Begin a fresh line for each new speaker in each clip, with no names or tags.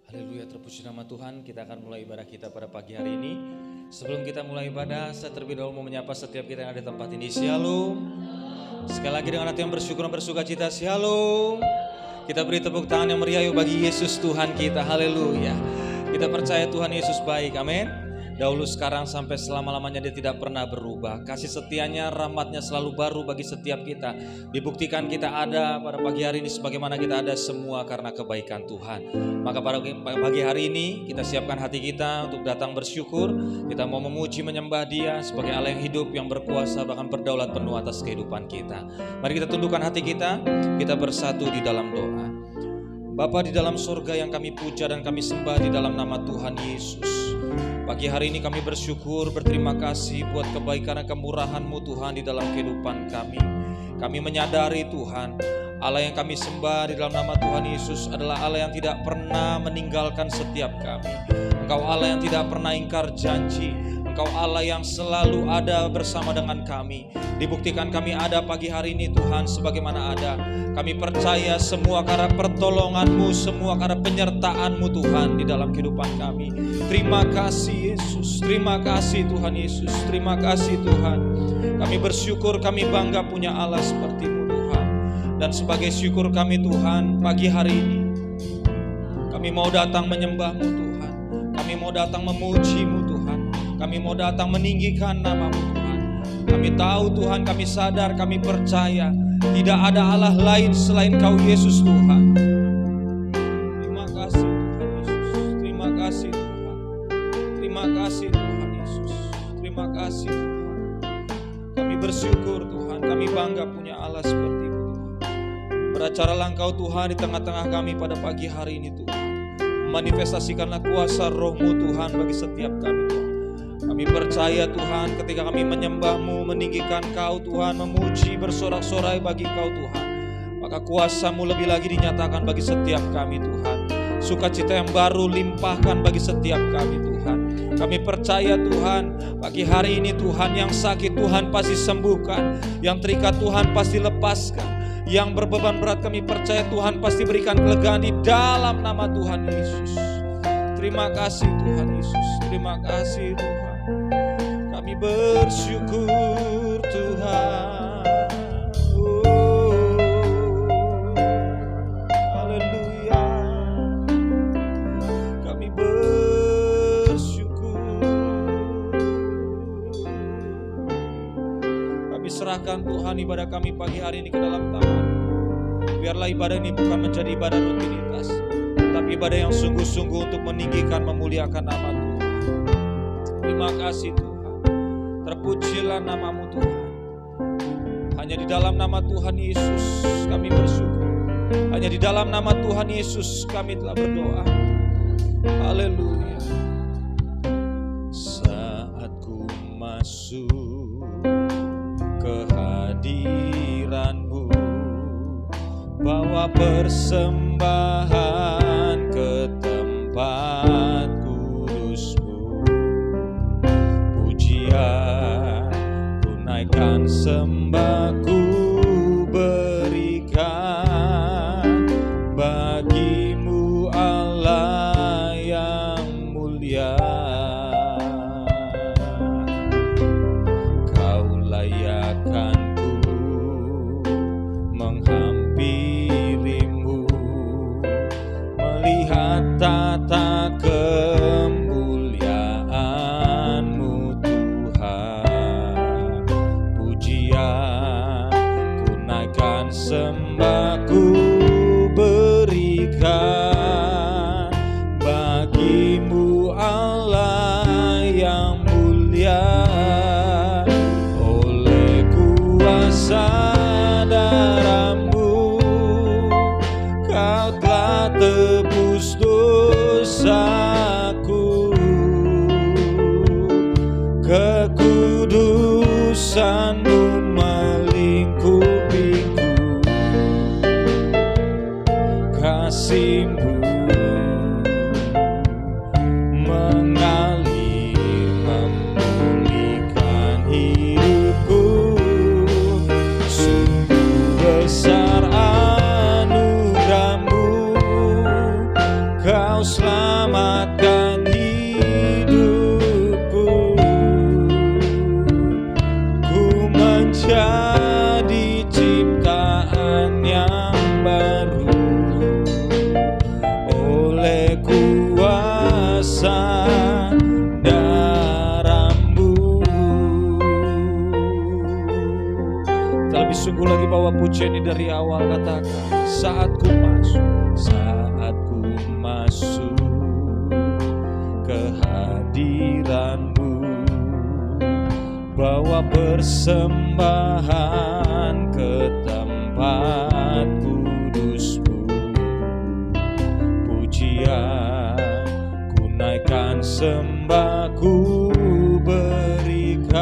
Haleluya, terpuji nama Tuhan. Kita akan mulai ibadah kita pada pagi hari ini. Sebelum kita mulai ibadah, saya terlebih dahulu mau menyapa setiap kita yang ada di tempat ini. Shalom. Sekali lagi dengan hati yang bersyukur dan bersuka cita. Shalom. Kita beri tepuk tangan yang meriah bagi Yesus Tuhan kita. Haleluya. Kita percaya Tuhan Yesus baik. Amin. Dahulu, sekarang, sampai selama-lamanya Dia tidak pernah berubah. Kasih setianya, rahmatnya selalu baru bagi setiap kita. Dibuktikan kita ada pada pagi hari ini sebagaimana kita ada semua karena kebaikan Tuhan. Maka pada pagi hari ini kita siapkan hati kita untuk datang bersyukur. Kita mau memuji menyembah Dia sebagai Allah yang hidup, yang berkuasa, bahkan berdaulat penuh atas kehidupan kita. Mari kita tundukkan hati kita bersatu di dalam doa. Bapa di dalam surga yang kami puja dan kami sembah di dalam nama Tuhan Yesus. Pagi hari ini kami bersyukur, berterima kasih buat kebaikan dan kemurahan-Mu Tuhan di dalam kehidupan kami. Kami menyadari Tuhan, Allah yang kami sembah di dalam nama Tuhan Yesus adalah Allah yang tidak pernah meninggalkan setiap kami. Engkau Allah yang tidak pernah ingkar janji. Engkau Allah yang selalu ada bersama dengan kami. Dibuktikan kami ada pagi hari ini Tuhan sebagaimana ada. Kami percaya semua karena pertolongan-Mu, semua karena penyertaan-Mu Tuhan di dalam kehidupan kami. Terima kasih Yesus, terima kasih Tuhan Yesus, terima kasih Tuhan. Kami bersyukur, kami bangga punya Allah seperti-Mu Tuhan. Dan sebagai syukur kami Tuhan, pagi hari ini kami mau datang menyembah-Mu Tuhan. Kami mau datang memuji-Mu Tuhan. Kami mau datang meninggikan nama-Mu Tuhan. Kami tahu Tuhan, kami sadar, kami percaya tidak ada Allah lain selain Kau Yesus Tuhan. Terima kasih Tuhan Yesus. Terima kasih Tuhan. Terima kasih Tuhan Yesus. Terima kasih Tuhan. Kami bersyukur Tuhan, kami bangga punya Allah seperti-Mu Tuhan. Beracaralah Engkau Tuhan di tengah-tengah kami pada pagi hari ini Tuhan. Manifestasikanlah kuasa Roh-Mu Tuhan bagi setiap kami Tuhan. Kami percaya Tuhan ketika kami menyembah-Mu, meninggikan Kau Tuhan, memuji bersorak-sorai bagi Kau Tuhan, maka kuasa-Mu lebih lagi dinyatakan bagi setiap kami Tuhan. Sukacita yang baru limpahkan bagi setiap kami Tuhan. Kami percaya Tuhan, pagi hari ini Tuhan, yang sakit Tuhan pasti sembuhkan, yang terikat Tuhan pasti lepaskan, yang berbeban berat kami percaya Tuhan pasti berikan kelegaan di dalam nama Tuhan Yesus. Terima kasih Tuhan Yesus, terima kasih Tuhan. Kami bersyukur Tuhan. Haleluya. Kami bersyukur. Kami serahkan Tuhan ibadah kami pagi hari ini ke dalam tangan. Biarlah ibadah ini bukan menjadi ibadah rutinitas, tapi ibadah yang sungguh-sungguh untuk meninggikan, memuliakan nama Tuhan. Terima kasih Tuhan. Terpujilah nama-Mu Tuhan. Hanya di dalam nama Tuhan Yesus kami bersyukur. Hanya di dalam nama Tuhan Yesus kami telah berdoa. Haleluya. Saat ku masuk ke hadiran-Mu, bawa persembahan ke tempat kudus-Mu, pujian ku naikkan, sembah ku berikan bagi-Mu Allah yang mulia. Kau layakkan ku menghampiri-Mu, melihat tata kemuliaan-Mu Tuhan. Pujian aku berikan bagimu Allah yang mulia. Oleh kuasa darah-Mu Kau telah tebus dosaku. Kekudusan-Mu melingkupiku, kasih-Mu mengalir memulihkan hidupku. Sungguh besar anugerah-Mu, Kau selamatkan hidupku. Ku menjadi ciptaan yang baru oleh kuasa darah-Mu. Kita lebih sungguh lagi bawa pujian ini dari awal. Katakan, saat ku masuk ke hadiran-Mu, bawa persembahan ke tempat kudus-Mu. Pujian ku naikkan, sembah ku berikan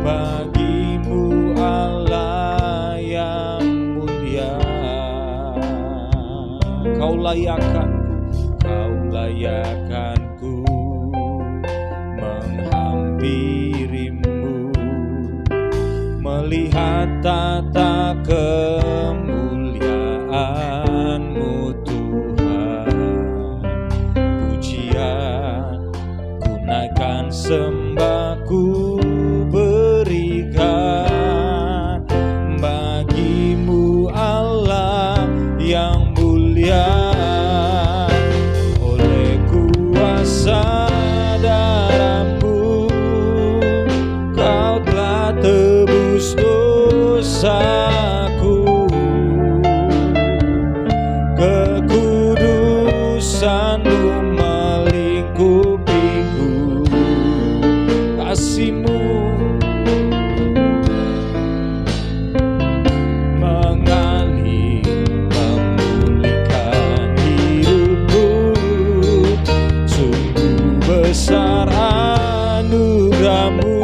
bagimu Allah yang mulia. Kau layakkanku menghampirimu, melihat tata kemuliaan-Mu Tuhan. Pujian ku naikkan, sembah ku berikan bagimu Allah yang mulia. Oleh kuasa darah-Mu Kau telah tebus dosaku. Kekudusan-Mu melingkupiku, kasih-Mu mengalir memulihkan hidupku. Sungguh besar anugerah-Mu,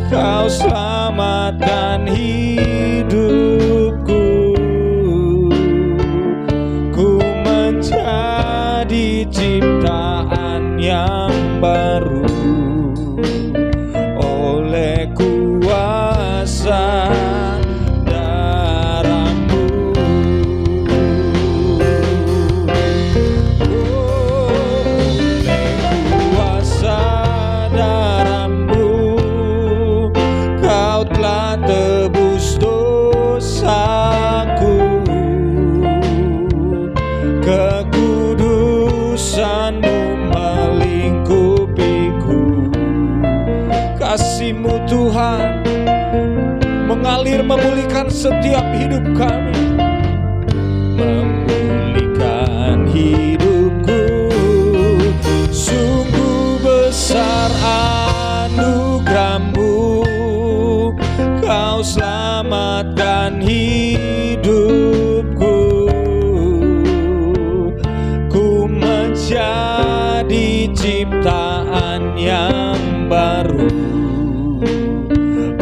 Kau selamatkan hidupku. Ku menjadi ciptaan yang baru oleh kuasa darah-Mu. Oleh kuasa darah-Mu Kau telah tebus dosaku. Kekudusan-Mu melingkupiku, kasih-Mu Tuhan mengalir memulihkan setiap hidup kami, memulihkan hidupku. Sungguh besar anugerah-Mu, Kau selamatkan hidupku. Ku menjadi ciptaan yang baru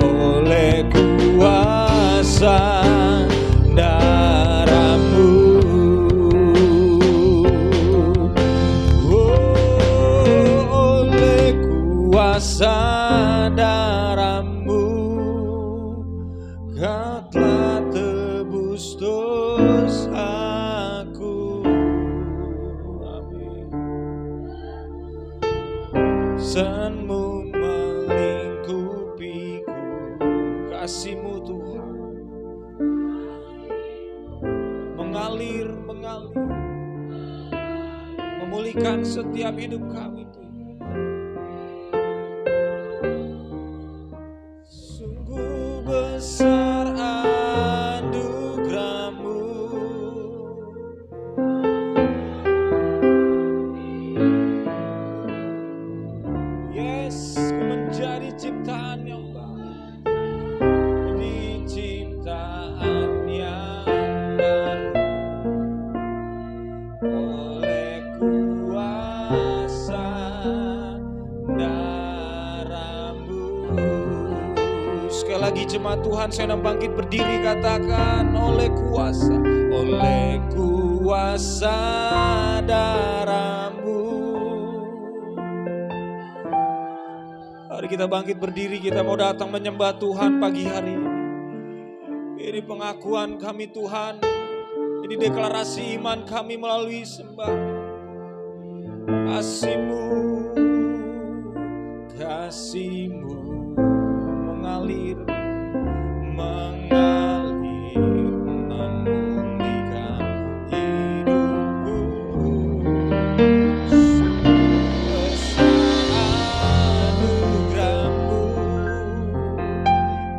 oleh kuasa darah-Mu. Oleh kuasa darah-Mu Kau telah tebus dosaku. Amin. San-Mu melingkupiku, kasih-Mu Tuhan mengalir memulihkan setiap hidup kami Tuhan. Sungguh besar jemaat Tuhan, saya nak bangkit berdiri, katakan oleh kuasa darah-Mu. Mari kita bangkit berdiri, kita mau datang menyembah Tuhan pagi hari ini. Ini pengakuan kami Tuhan, ini deklarasi iman kami melalui sembah. Kasih-Mu mengalir memulihkan hidupku. Anugerah-Mu,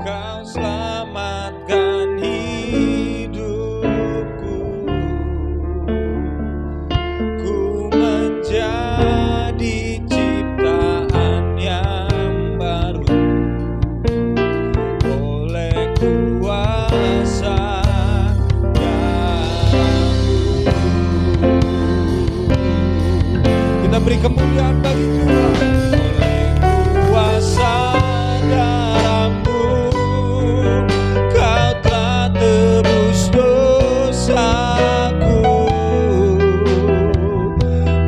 Kau selamatkan hidupku. Ku menjadi ciptaan yang baru oleh kuasa darah-Mu. Kita beri kemuliaan bagi Tuhan. Oleh kuasa darah-Mu, Kau telah tebus dosaku.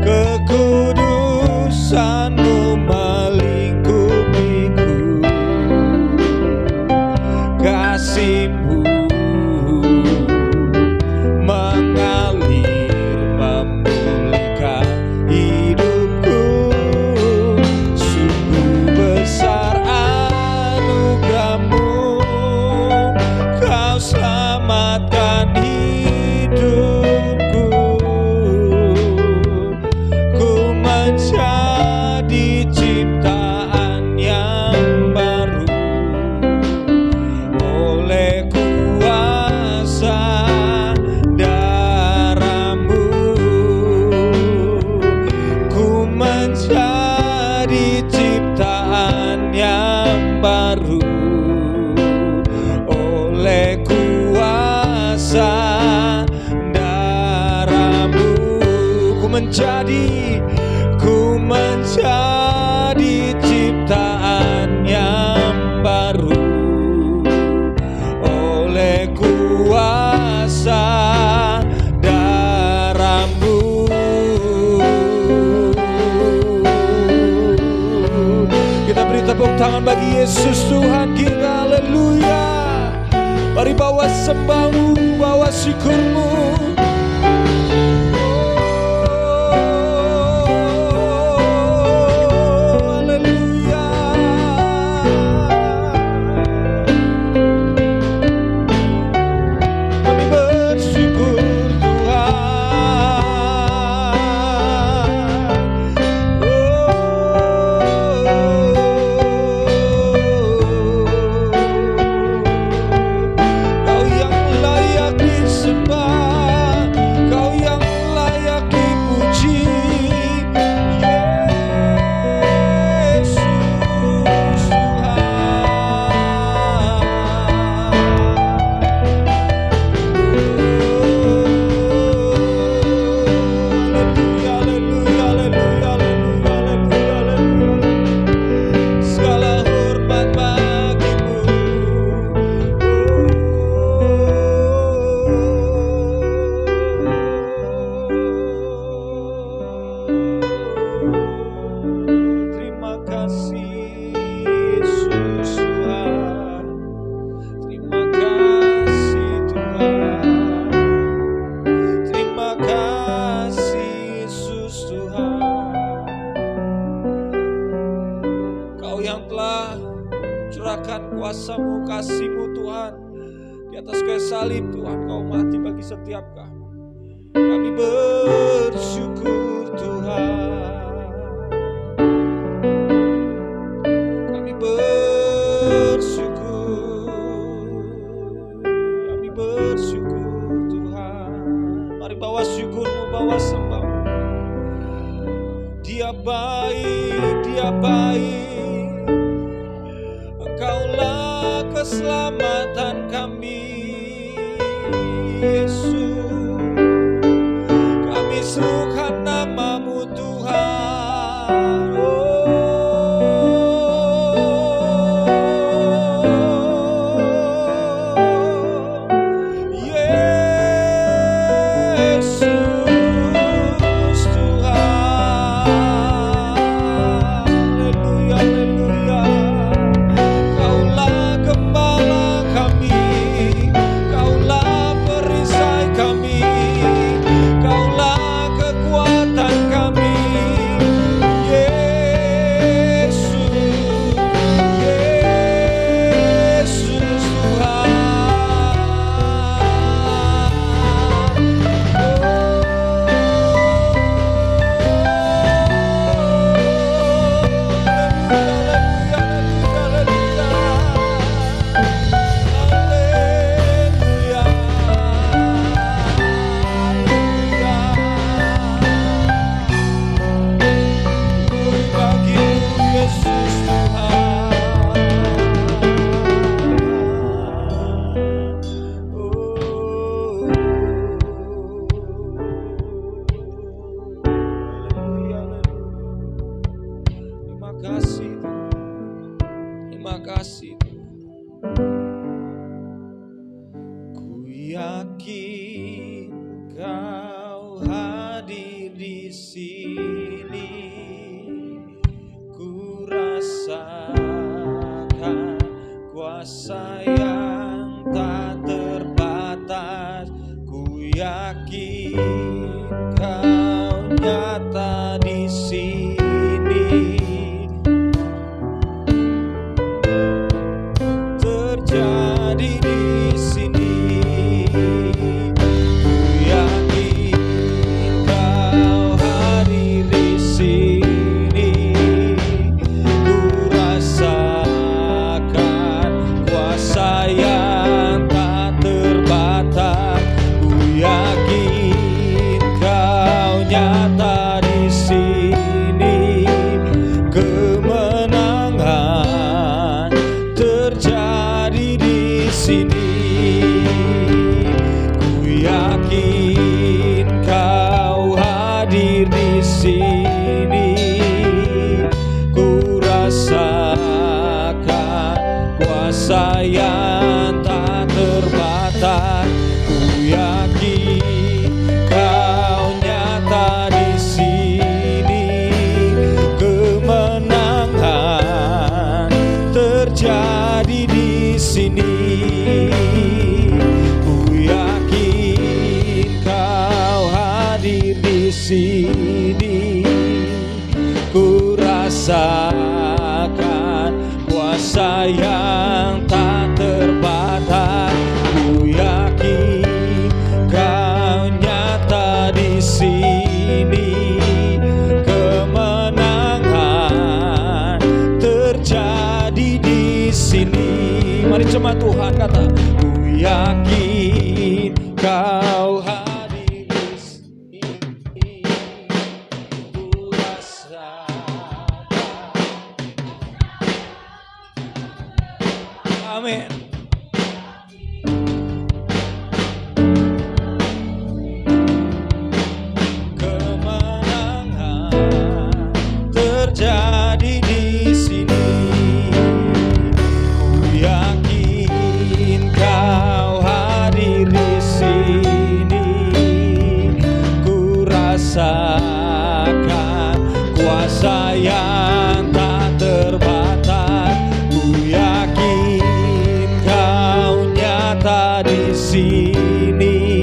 Kekudusan-Mu melingkupiku. Kasih-Mu mengalir memulihkan hidupku. Sungguh besar anugerah-Mu, Kau selamatkan hidupku. Ku menjadi ciptaan yang baru oleh kuasa darah-Mu. Ku menjadi ciptaan yang baru oleh kuasa darah-Mu. Ku menjadi ciptaan yang baru oleh kuasa darah-Mu. Kita beri tepuk tangan bagi Yesus Tuhan kita, haleluya. Mari bawa sembah-Mu, bawa syukur-Mu. Kuasa-Mu, kasih-Mu Tuhan, di atas kayu salib Tuhan, Kau mati bagi setiap kami. Kami bersyukur Tuhan, kami bersyukur Tuhan. Mari bawa syukur-Mu, bawa sembah-Mu. Dia baik, Dia baik. Engkaulah keselamatan kami, Yesus. Kami serukan nama-Mu Tuhan. Oh, yakin Kau hadir di sini, ku rasakan kuasa yang tak terbatas. Ku yakin Kau nyata di sini, terjadi di sini. Ku yakin Kau hadir di sini, ku rasakan kuasa yang tak terbatas. Ku yakin Kau nyata di sini, kemenangan terjadi di sini. Ku yakin Kau hadir di sini, ku rasakan kuasa yang tak terbatas. Ku yakin Kau nyata di sini, kemenangan terjadi di sini. Ku yakin Kau hadir di sini, ku rasakan kuasa yang tak terbatas. Ku yakin Kau nyata di sini, kemenangan terjadi di sini. Mari jemaat Tuhan kata, ku yakin Kau hadir di sini, ku rasakan. Amin. Kemenangan terjadi di sini. Ku yakin Kau hadir di sini, ku rasakan kuasa yang tak terbatas. Ku yakin Kau nyata di sini,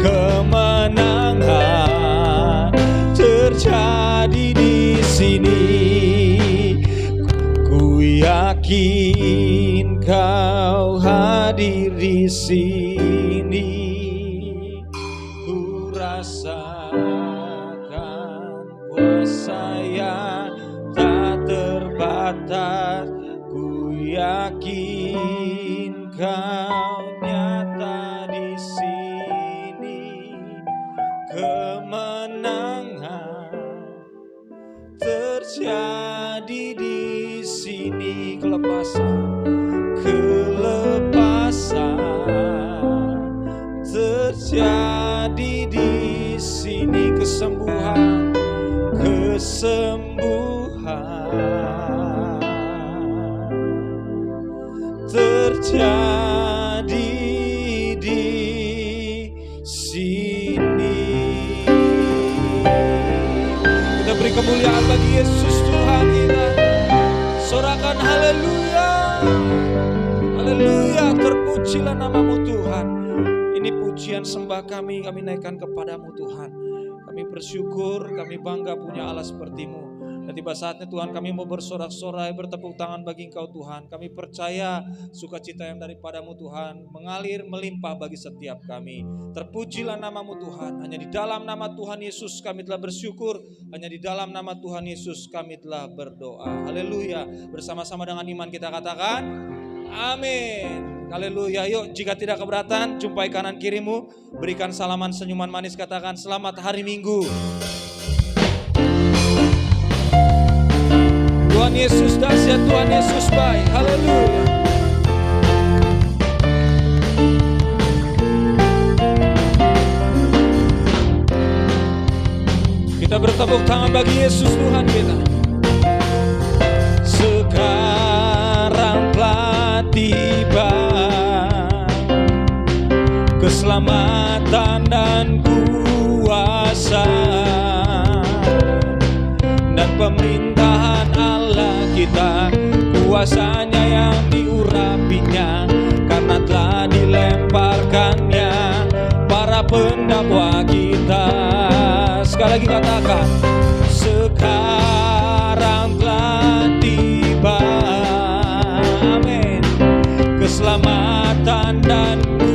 kemenangan terjadi di sini. Ku yakin Kau hadir di sini, ku rasakan kuasa yang tak terbatas. Ku yakin Kau nyata di sini, kemenangan terjadi di sini. Kelepasan terjadi di sini, kesembuhan terjadi di sini. Kita beri kemuliaan bagi Yesus Tuhan kita. Sorakan haleluya, haleluya, terpujilah namamu Tuhan. Ini pujian sembah kami naikkan kepadamu Tuhan. Kami bersyukur, kami bangga punya Allah seperti-Mu. Dan tiba saatnya Tuhan kami mau bersorak-sorai, bertepuk tangan bagi Engkau Tuhan. Kami percaya sukacita yang daripadamu Tuhan mengalir melimpah bagi setiap kami. Terpujilah namamu Tuhan. Hanya di dalam nama Tuhan Yesus kami telah bersyukur. Hanya di dalam nama Tuhan Yesus kami telah berdoa. Haleluya. Bersama-sama dengan iman kita katakan amin. Haleluya. Yuk, jika tidak keberatan, jumpai kanan kirimu, berikan salaman senyuman manis, katakan selamat hari Minggu. Tuhan Yesus dahsyat, Tuhan Yesus baik. Haleluya. Kita bertepuk tangan bagi Yesus Tuhan kita. Sekarang telah tiba keselamatan keselamatan dan kuasa dan pemerintahan Allah kita, kuasanya yang diurapinya, karena telah dilemparkannya para pendakwa kita. Sekali lagi katakan, sekarang telah tiba, amin, keselamatan dan kuasa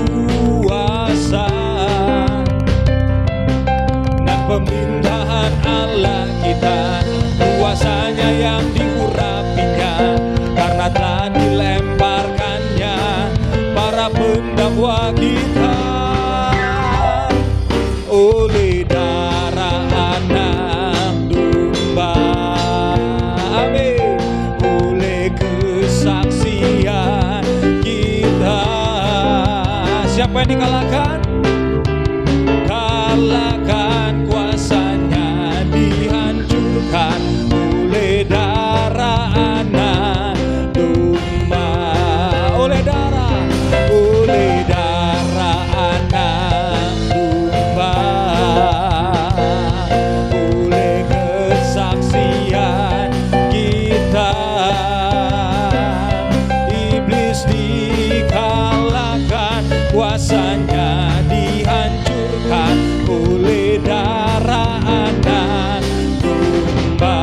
dan pemerintahan Allah kita, kuasanya yang diurapinya, karena telah dilemparkannya para pendakwa kita. Oleh darah anak domba, amin, oleh kesaksian kita. Siapa yang dikalahkan? Kalahkan, kuasanya dihancurkan oleh darah anak domba. Oleh darah anak domba, oleh kesaksian kita, iblis dikalahkan, kuasanya dihancurkan oleh darah anak domba.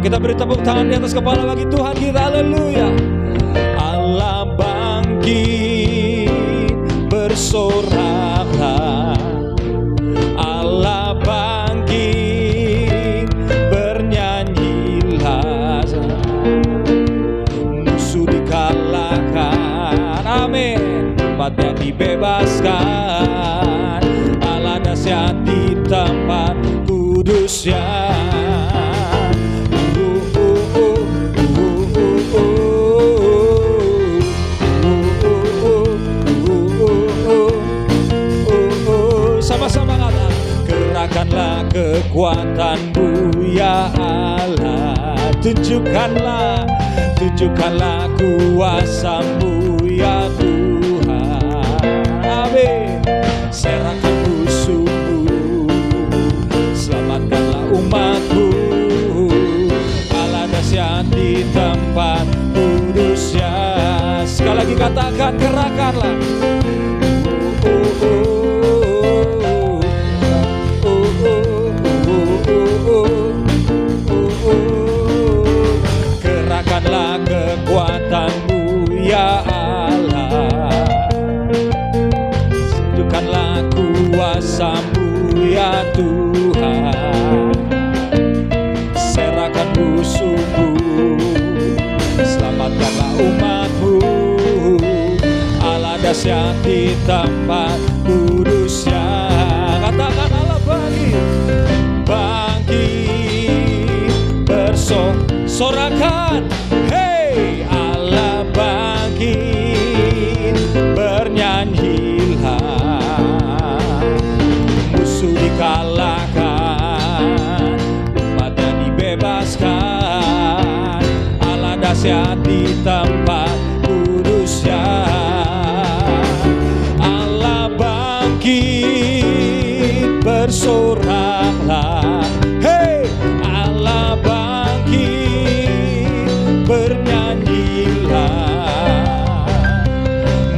Kita beri tepuk tangan di atas kepala bagi Tuhan kita. Haleluya. Allah bangkit, bersoraklah. Allah bangkit, bernyanyilah. Musuh dikalahkan, amin, umatnya dibebaskan. Allah dahsyat di tempat kudusnya. Sama-sama kata, kerahkanlah kekuatanmu ya Allah, tunjukkanlah kuasamu ya Tuhan, amin. Serahkan musuhmu, selamatkanlah umatmu. Allah dahsyat di tempat kudusnya. Sekali lagi katakan, kerahkanlah. Kerahkanlah kekuatanmu ya Allah, tunjukkanlah kuasamu ya Tuhan. Serahkan musuhmu, selamatkanlah umatmu. Allah dahsyat di tempat kudusnya. Katakan, Allah bangkit, bersorakan, hey, Allah bangkit, bernyanyilah. Musuh dikalahkan, umatnya dibebaskan. Allah dahsyat di tempat kudusnya. Allah bangkit, bersoraklah, hey, Allah bangkit, bernyanyilah.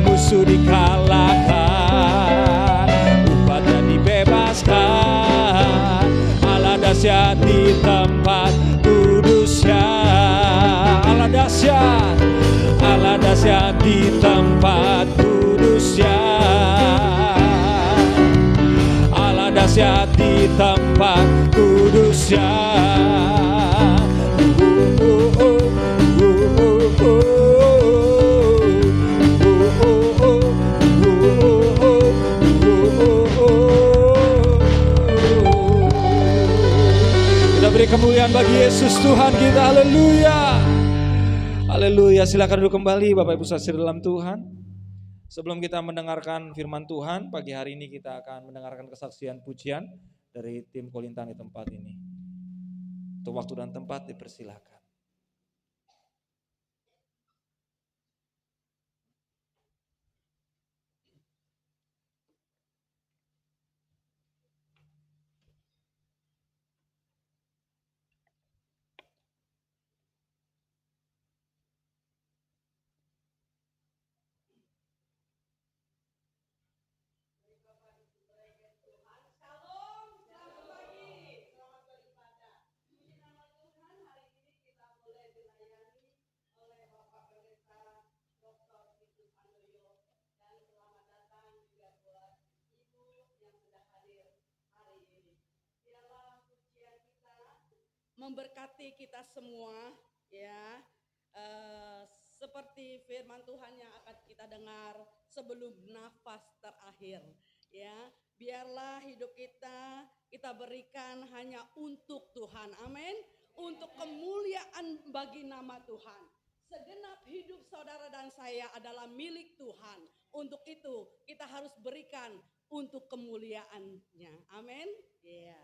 Musuh dikalahkan, umatnya dibebaskan. Allah dahsyat di tempat kudusnya. Allah dahsyat di tempat kudusnya. Allah dahsyat di tempat kudusnya. Kita beri kemuliaan bagi Yesus Tuhan kita. Haleluya. Haleluya. Silakan duduk kembali Bapak Ibu saudara dalam Tuhan. Sebelum kita mendengarkan firman Tuhan, pagi hari ini kita akan mendengarkan kesaksian pujian dari tim Kolintang di tempat ini. Untuk waktu dan tempat dipersilakan.
memberkati kita semua ya. Seperti firman Tuhan yang akan kita dengar sebelum nafas terakhir ya. Biarlah hidup kita berikan hanya untuk Tuhan. Amin. Untuk kemuliaan bagi nama Tuhan. Segenap hidup saudara dan saya adalah milik Tuhan. Untuk itu kita harus berikan untuk kemuliaannya. Amin. Ya.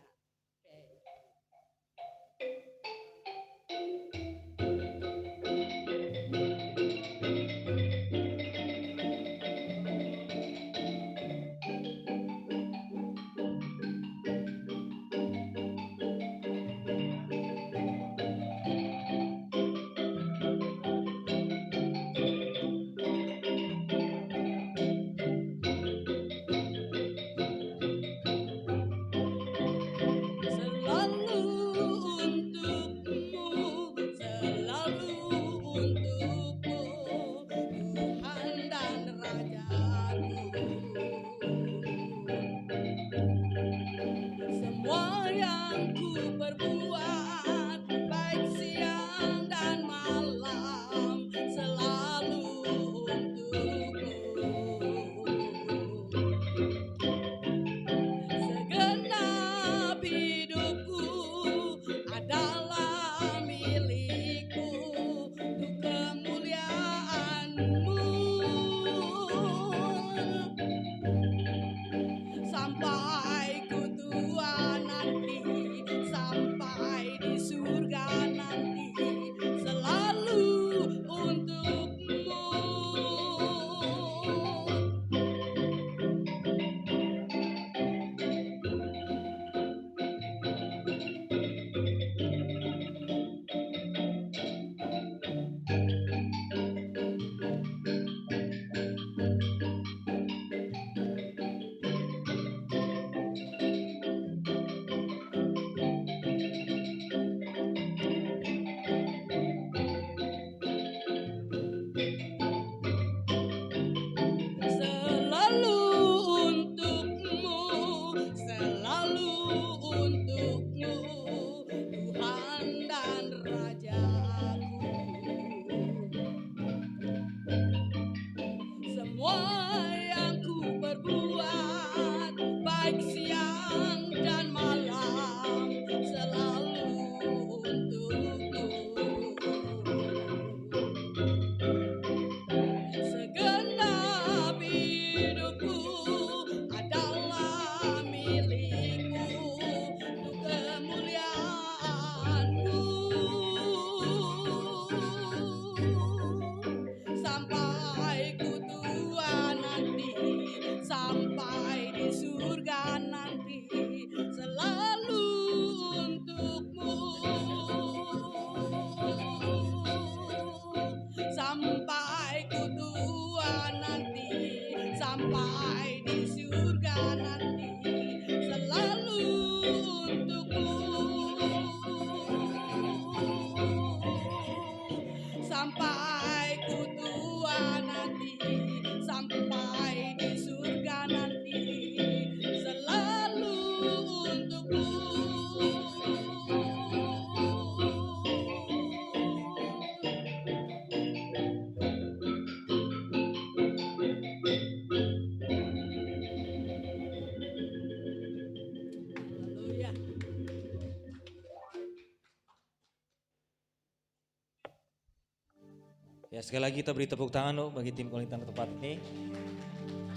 Ya, sekali lagi kita beri tepuk tangan bagi tim Kualitas tempat ini.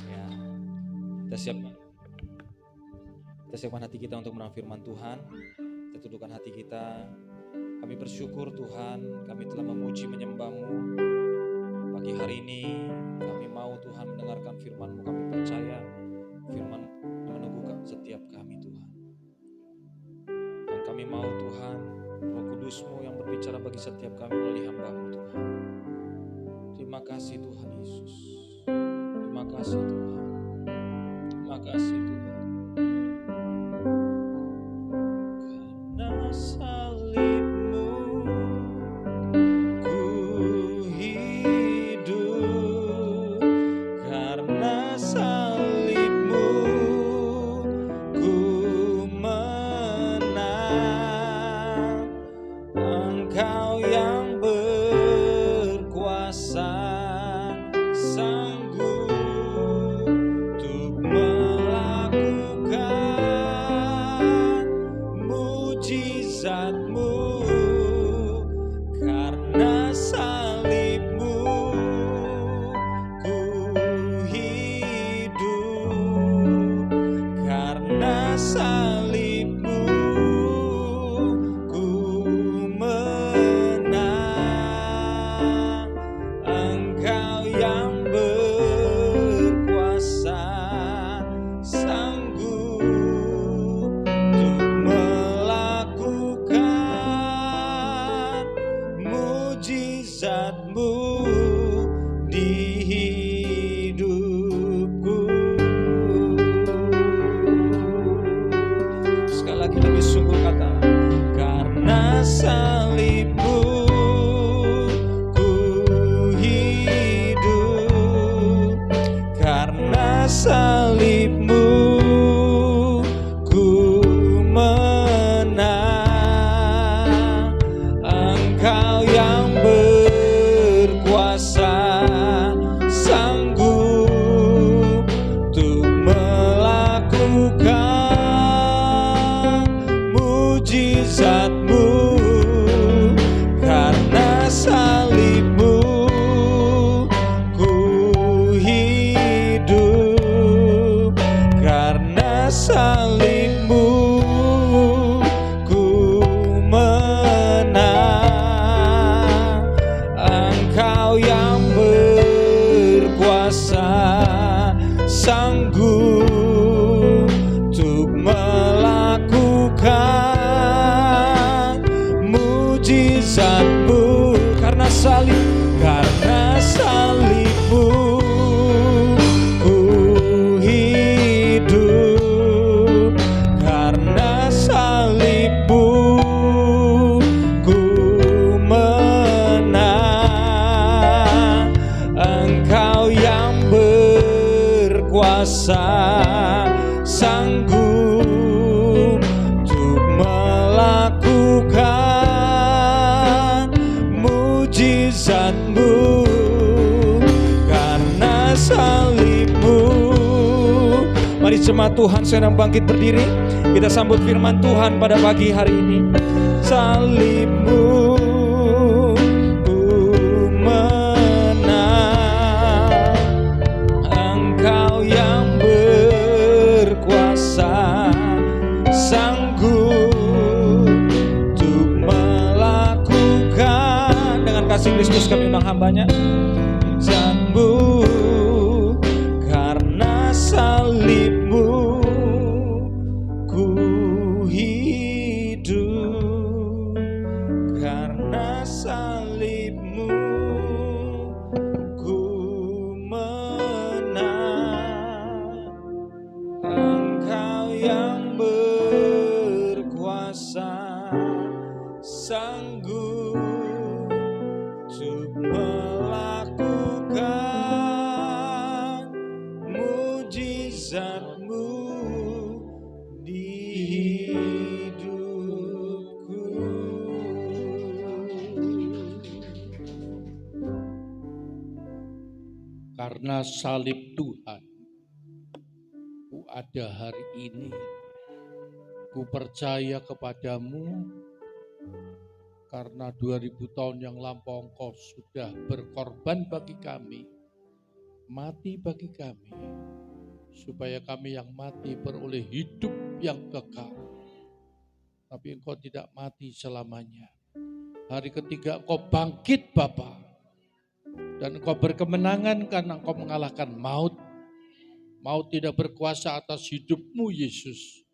Ya, kita siapkan hati kita untuk menerima firman Tuhan. Kita tundukkan hati kita. Kami bersyukur Tuhan, kami telah memuji menyembah-Mu. Pagi hari ini kami mau Tuhan mendengarkan firman-Mu. Kami percaya firman meneguhkan setiap kami Tuhan. Dan kami mau Tuhan, Roh Kudus-Mu yang berbicara bagi setiap kami melalui hamba-Mu Tuhan. Terima kasih Tuhan Yesus. Terima kasih Tuhan. Terima kasih Tuhan. Karena salib-Mu ku hidup. Karena salib-Mu ku menang. salibmu ku menang. Engkau yang berkuasa, sanggup untuk melakukan mujizat-Mu. Karena salibmu ku hidup, karena salibmu ku menang. Engkau yang berkuasa, sanggup untuk melakukan mujizat-Mu. Karena salibmu ku hidup, karena salibmu ku menang. Engkau yang berkuasa, sanggup untuk melakukan mujizat-Mu. Karena salibmu. Mari jemaat Tuhan sedang bangkit berdiri, kita sambut firman Tuhan pada pagi hari ini. Salibmu ku menang. Engkau yang berkuasa, sanggup untuk melakukan. Dengan kasih Kristus kami undang hambanya. Janmu, karena salibmu ku hidup, karena salibmu ku menang. Engkau yang berkuasa, sanggup untuk melakukan mujizat-Mu di hidupku.
Karena salib Tuhan, ku ada hari ini. Ku percaya kepadamu, karena 2000 tahun yang lampau Engkau sudah berkorban bagi kami, mati bagi kami, supaya kami yang mati beroleh hidup yang kekal. Tapi Engkau tidak mati selamanya. Hari ketiga Engkau bangkit Bapa, dan Engkau berkemenangan karena Engkau mengalahkan maut. Maut tidak berkuasa atas hidupmu Yesus.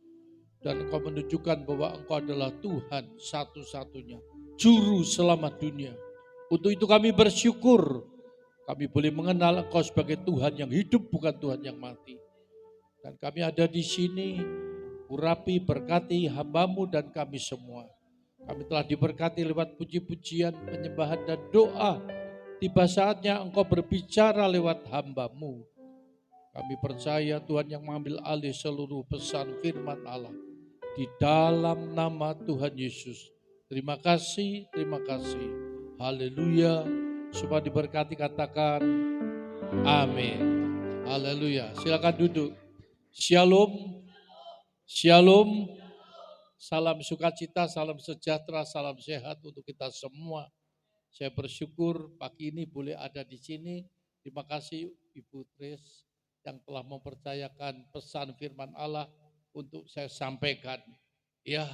Dan Engkau menunjukkan bahwa Engkau adalah Tuhan satu-satunya, Juru selamat dunia. Untuk itu kami bersyukur, kami boleh mengenal Engkau sebagai Tuhan yang hidup, bukan Tuhan yang mati. Dan kami ada di sini, urapi, berkati hamba-Mu dan kami semua. Kami telah diberkati lewat puji-pujian, penyembahan dan doa. Tiba saatnya Engkau berbicara lewat hamba-Mu. Kami percaya Tuhan yang mengambil alih seluruh pesan firman Allah. Di dalam nama Tuhan Yesus. Terima kasih, terima kasih. Haleluya. Supaya diberkati katakan amin. Haleluya. Silakan duduk. Shalom. Shalom. Salam sukacita, salam sejahtera, salam sehat untuk kita semua. Saya bersyukur pagi ini boleh ada di sini. Terima kasih Ibu Tris yang telah mempercayakan pesan firman Allah untuk saya sampaikan. Ya,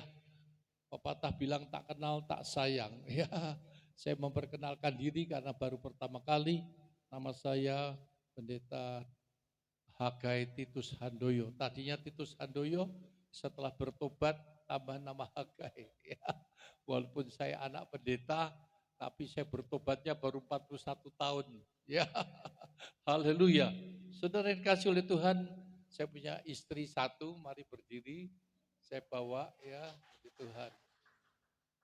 pepatah bilang tak kenal tak sayang. Ya, saya memperkenalkan diri karena baru pertama kali. Nama saya Pendeta Hagai Titus Handoyo. Tadinya Titus Handoyo, setelah bertobat tambah nama Hagai. Ya, walaupun saya anak pendeta, tapi saya bertobatnya baru 41 tahun. Ya, haleluya. Saudara yang dikasih oleh Tuhan, saya punya istri satu, mari berdiri. Saya bawa ya, puji Tuhan.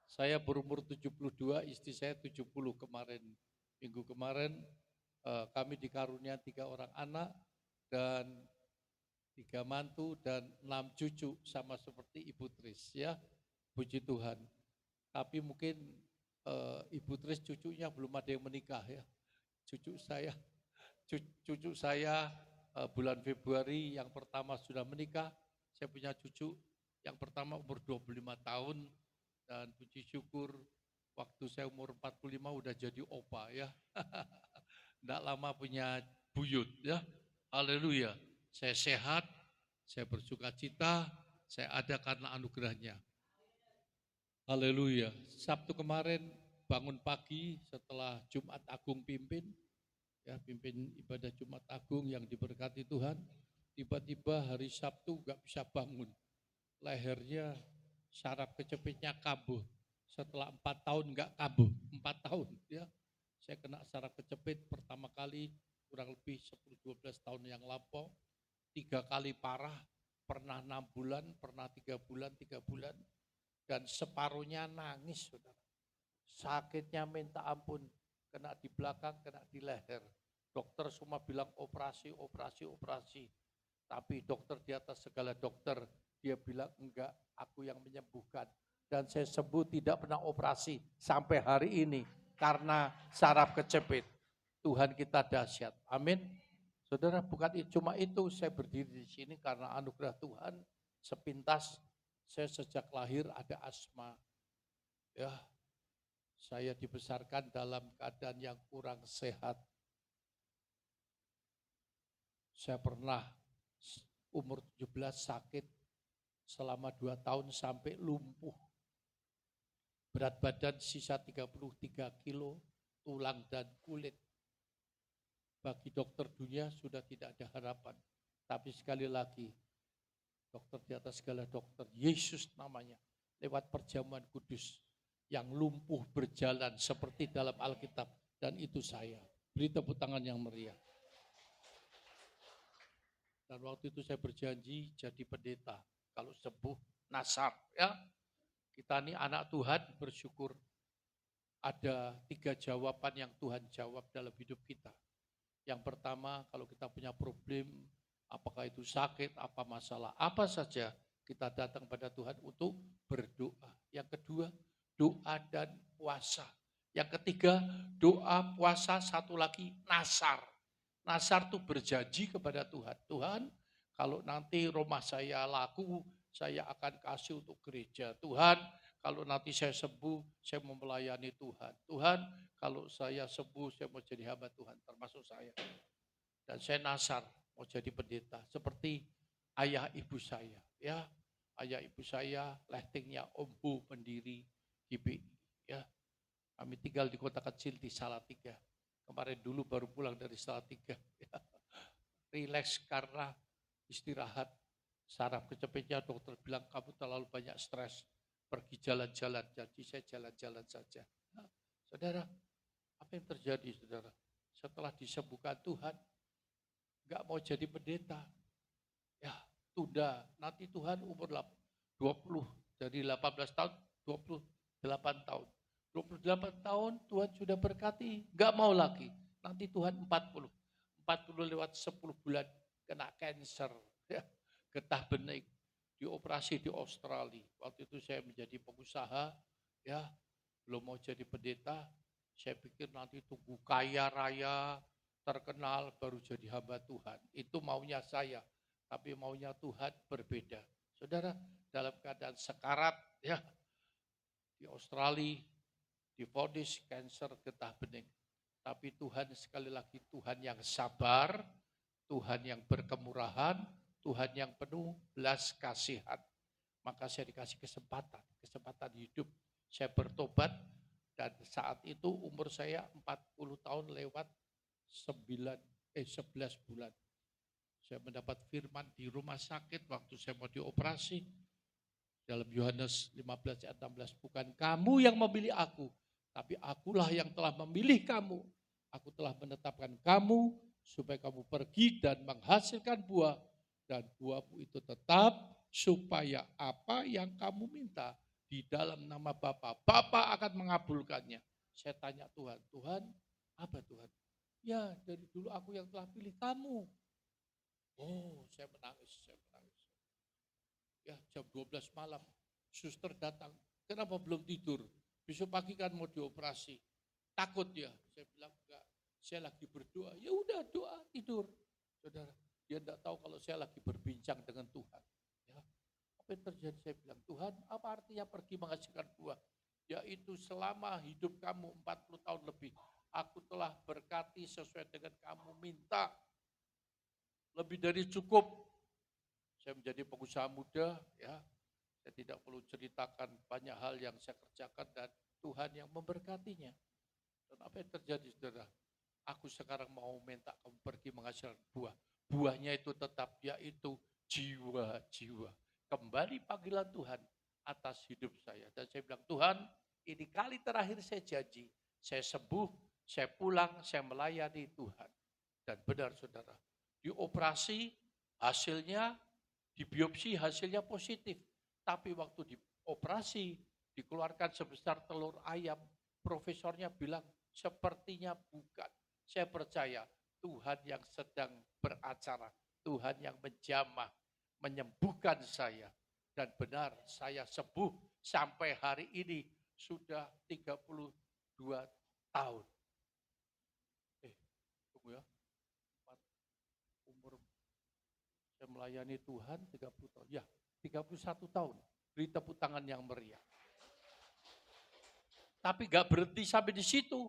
Saya berumur 72, istri saya 70 kemarin. Minggu kemarin kami dikarunia 3 orang anak dan 3 mantu dan 6 cucu, sama seperti Ibu Tris ya. Puji Tuhan. Tapi mungkin Ibu Tris cucunya belum ada yang menikah ya. Cucu saya bulan Februari yang pertama sudah menikah. Saya punya cucu yang pertama umur 25 tahun dan puji syukur waktu saya umur 45 udah jadi opa ya. Tidak lama punya buyut ya. Haleluya. Saya sehat, saya bersuka cita, saya ada karena anugerahnya. Haleluya. Sabtu kemarin bangun pagi setelah Jumat Agung pimpin ibadah Jumat Agung yang diberkati Tuhan. Tiba-tiba hari Sabtu gak bisa bangun. Lehernya, saraf kejepitnya kambuh. Setelah 4 tahun gak kambuh, 4 tahun ya. Saya kena saraf kejepit pertama kali kurang lebih 10-12 tahun yang lampau. 3 kali parah, pernah 6 bulan, pernah 3 bulan, dan separuhnya nangis, saudara. Sakitnya minta ampun, kena di belakang, kena di leher. Dokter semua bilang operasi. Tapi dokter di atas segala dokter, dia bilang enggak, aku yang menyembuhkan. Dan saya sembuh tidak pernah operasi sampai hari ini karena saraf kejepit. Tuhan kita dahsyat, amin. Saudara, bukan cuma itu, saya berdiri di sini karena anugerah Tuhan. Sepintas, saya sejak lahir ada asma. Ya, saya dibesarkan dalam keadaan yang kurang sehat. Saya pernah umur 17 sakit selama 2 tahun sampai lumpuh. Berat badan sisa 33 kilo, tulang dan kulit. Bagi dokter dunia sudah tidak ada harapan. Tapi sekali lagi, dokter di atas segala dokter, Yesus namanya, lewat perjamuan kudus, yang lumpuh berjalan seperti dalam Alkitab. Dan itu saya. Beri tepuk tangan yang meriah. Dan waktu itu saya berjanji jadi pendeta. Kalau sembuh, nasar. Ya. Kita ini anak Tuhan, bersyukur ada 3 jawaban yang Tuhan jawab dalam hidup kita. Yang pertama, kalau kita punya problem, apakah itu sakit, apa masalah, apa saja, kita datang pada Tuhan untuk berdoa. Yang kedua, doa dan puasa. Yang ketiga, doa, puasa, satu lagi, nasar. Nasar itu berjanji kepada Tuhan. Tuhan, kalau nanti rumah saya laku, saya akan kasih untuk gereja. Tuhan, kalau nanti saya sembuh, saya mau melayani Tuhan. Tuhan, kalau saya sembuh, saya mau jadi hamba Tuhan, termasuk saya. Dan saya nasar, mau jadi pendeta. Seperti ayah ibu saya. Ya, ayah ibu saya, lehtingnya Om Bu, pendiri GBI. Ya, kami tinggal di kota kecil di Salatiga. Kemarin dulu baru pulang dari Salatiga. Ya. Rileks karena istirahat. Saraf kejepitnya dokter bilang kamu terlalu banyak stres. Pergi jalan-jalan, jadi saya jalan-jalan saja. Nah, saudara, apa yang terjadi saudara? Setelah disembuhkan Tuhan, gak mau jadi pendeta. Ya, tunda. Nanti Tuhan umur 20, dari 18 tahun, 28 tahun. 28 tahun Tuhan sudah berkati, gak mau lagi. Nanti Tuhan 40 lewat 10 bulan kena cancer, ya, getah bening. Dioperasi di Australia. Waktu itu saya menjadi pengusaha, ya, belum mau jadi pendeta. Saya pikir nanti tunggu kaya raya, terkenal, baru jadi hamba Tuhan. Itu maunya saya, tapi maunya Tuhan berbeda. Saudara, dalam keadaan sekarat, ya, di Australia, divonis kanker getah bening. Tapi Tuhan sekali lagi, Tuhan yang sabar, Tuhan yang berkemurahan, Tuhan yang penuh belas kasihan. Maka saya dikasih kesempatan hidup. Saya bertobat dan saat itu umur saya 40 tahun lewat 11 bulan. Saya mendapat firman di rumah sakit waktu saya mau dioperasi. Dalam Yohanes 15 ayat 16, bukan kamu yang memilih aku, tapi akulah yang telah memilih kamu. Aku telah menetapkan kamu supaya kamu pergi dan menghasilkan buah. Dan buahmu itu tetap supaya apa yang kamu minta di dalam nama Bapa, Bapa akan mengabulkannya. Saya tanya Tuhan, Tuhan apa Tuhan? Ya dari dulu aku yang telah pilih kamu. Oh, saya menangis. Ya, jam 12 malam, suster datang. Kenapa belum tidur? Besok pagi kan mau dioperasi. Takut ya? Saya bilang enggak. Saya lagi berdoa. Ya udah doa, tidur. Saudara, dia enggak tahu kalau saya lagi berbincang dengan Tuhan. Ya, apa yang terjadi? Saya bilang, Tuhan, apa artinya pergi menghasilkan buah? Yaitu selama hidup kamu 40 tahun lebih, aku telah berkati sesuai dengan kamu minta. Lebih dari cukup. Saya menjadi pengusaha muda, ya. Saya tidak perlu ceritakan banyak hal yang saya kerjakan dan Tuhan yang memberkatinya. Dan apa yang terjadi, saudara? Aku sekarang mau minta kamu pergi menghasilkan buah. Buahnya itu tetap, yaitu jiwa-jiwa. Kembali panggilan Tuhan atas hidup saya. Dan saya bilang, Tuhan, ini kali terakhir saya janji. Saya sembuh, saya pulang, saya melayani Tuhan. Dan benar, saudara. Dioperasi, hasilnya, di biopsi hasilnya positif. Tapi waktu dioperasi, dikeluarkan sebesar telur ayam, profesornya bilang, sepertinya bukan. Saya percaya Tuhan yang sedang beracara, Tuhan yang menjamah, menyembuhkan saya. Dan benar, saya sembuh sampai hari ini sudah 32 tahun. Tunggu ya. Umur saya melayani Tuhan 30 tahun. Ya, 31 tahun. Beri tepuk tangan yang meriah. Tapi gak berhenti sampai di situ.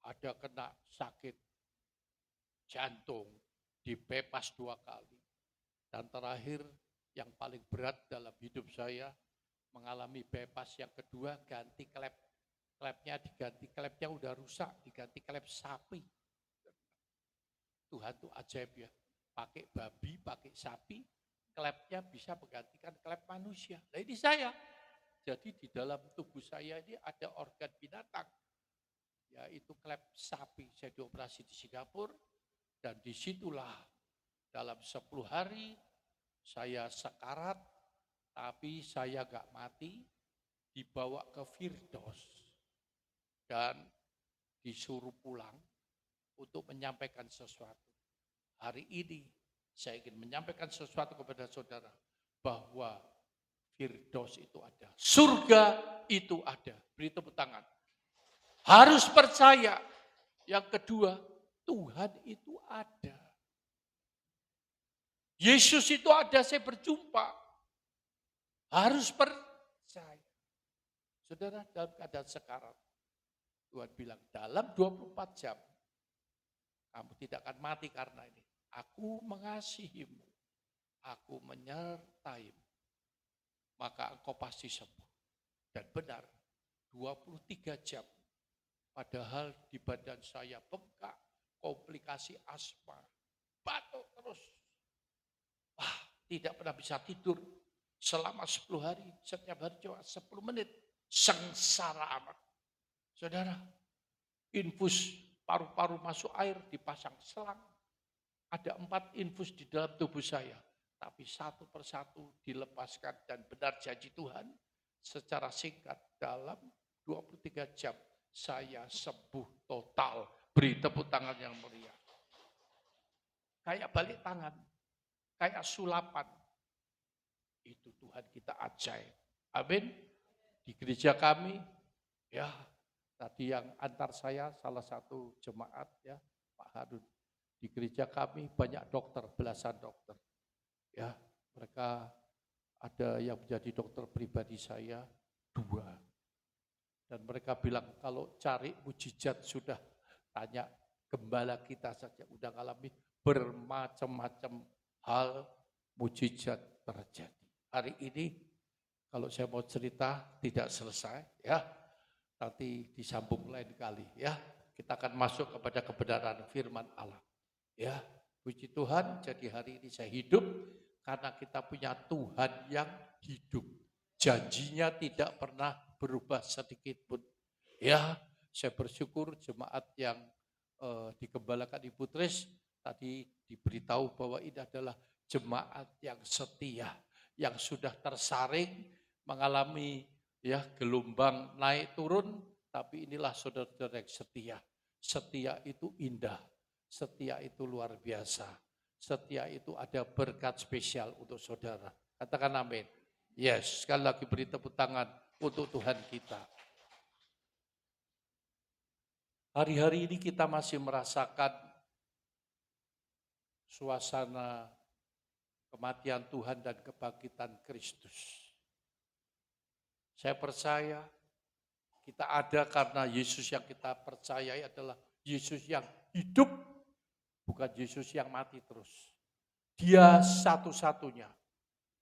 Ada kena sakit jantung, dipepas 2 kali. Dan terakhir yang paling berat dalam hidup saya, mengalami bypass yang kedua, ganti klep. Klepnya diganti, klepnya udah rusak, diganti klep sapi. Tuhan tuh ajaib ya. Pakai babi, pakai sapi, klepnya bisa menggantikan klep manusia. Nah ini saya. Jadi di dalam tubuh saya ini ada organ binatang. Yaitu klep sapi. Saya dioperasi di Singapura. Dan disitulah dalam 10 hari saya sekarat. Tapi saya gak mati. Dibawa ke Firdaus. Dan disuruh pulang untuk menyampaikan sesuatu. Hari ini saya ingin menyampaikan sesuatu kepada saudara. Bahwa Firdaus itu ada. Surga itu ada. Beri tepuk tangan. Harus percaya. Yang kedua, Tuhan itu ada. Yesus itu ada, saya berjumpa. Harus percaya. Saudara, dalam keadaan sekarat. Tuhan bilang, dalam 24 jam, kamu tidak akan mati karena ini. Aku mengasihimu. Aku menyertaimu. Maka engkau pasti sembuh. Dan benar, 23 jam. Padahal di badan saya bengkak, komplikasi asma, batuk terus. Wah, tidak pernah bisa tidur selama 10 hari. Setiap hari cuma 10 menit. Sengsara amat. Saudara, infus paru-paru masuk air dipasang selang. Ada 4 infus di dalam tubuh saya. Tapi satu persatu dilepaskan dan benar janji Tuhan. Secara singkat dalam 23 jam saya sembuh total. Beri tepuk tangan yang meriah. Kayak balik tangan. Kayak sulapan. Itu Tuhan kita ajaib. Amin. Di gereja kami, ya tadi yang antar saya salah satu jemaat ya Pak Harun. Di gereja kami banyak dokter, belasan dokter. Ya, mereka ada yang menjadi dokter pribadi saya 2. Dan mereka bilang kalau cari mujizat sudah tanya gembala kita saja udah ngalami bermacam-macam hal mujizat terjadi. Hari ini kalau saya mau cerita tidak selesai ya. Nanti disambung lain kali ya. Kita akan masuk kepada kebenaran firman Allah. Ya, puji Tuhan, jadi hari ini saya hidup karena kita punya Tuhan yang hidup. Janjinya tidak pernah berubah sedikit pun. Ya, saya bersyukur jemaat yang digembalakan Ibu Tris tadi diberitahu bahwa ini adalah jemaat yang setia, yang sudah tersaring mengalami ya gelombang naik turun, tapi inilah saudara-saudara yang setia. Setia itu indah, setia itu luar biasa. Setiap itu ada berkat spesial untuk saudara. Katakan amin. Yes, sekali lagi beri tepuk tangan untuk Tuhan kita. Hari-hari ini kita masih merasakan suasana kematian Tuhan dan kebangkitan Kristus. Saya percaya kita ada karena Yesus yang kita percayai adalah Yesus yang hidup, bukan Yesus yang mati terus. Dia satu-satunya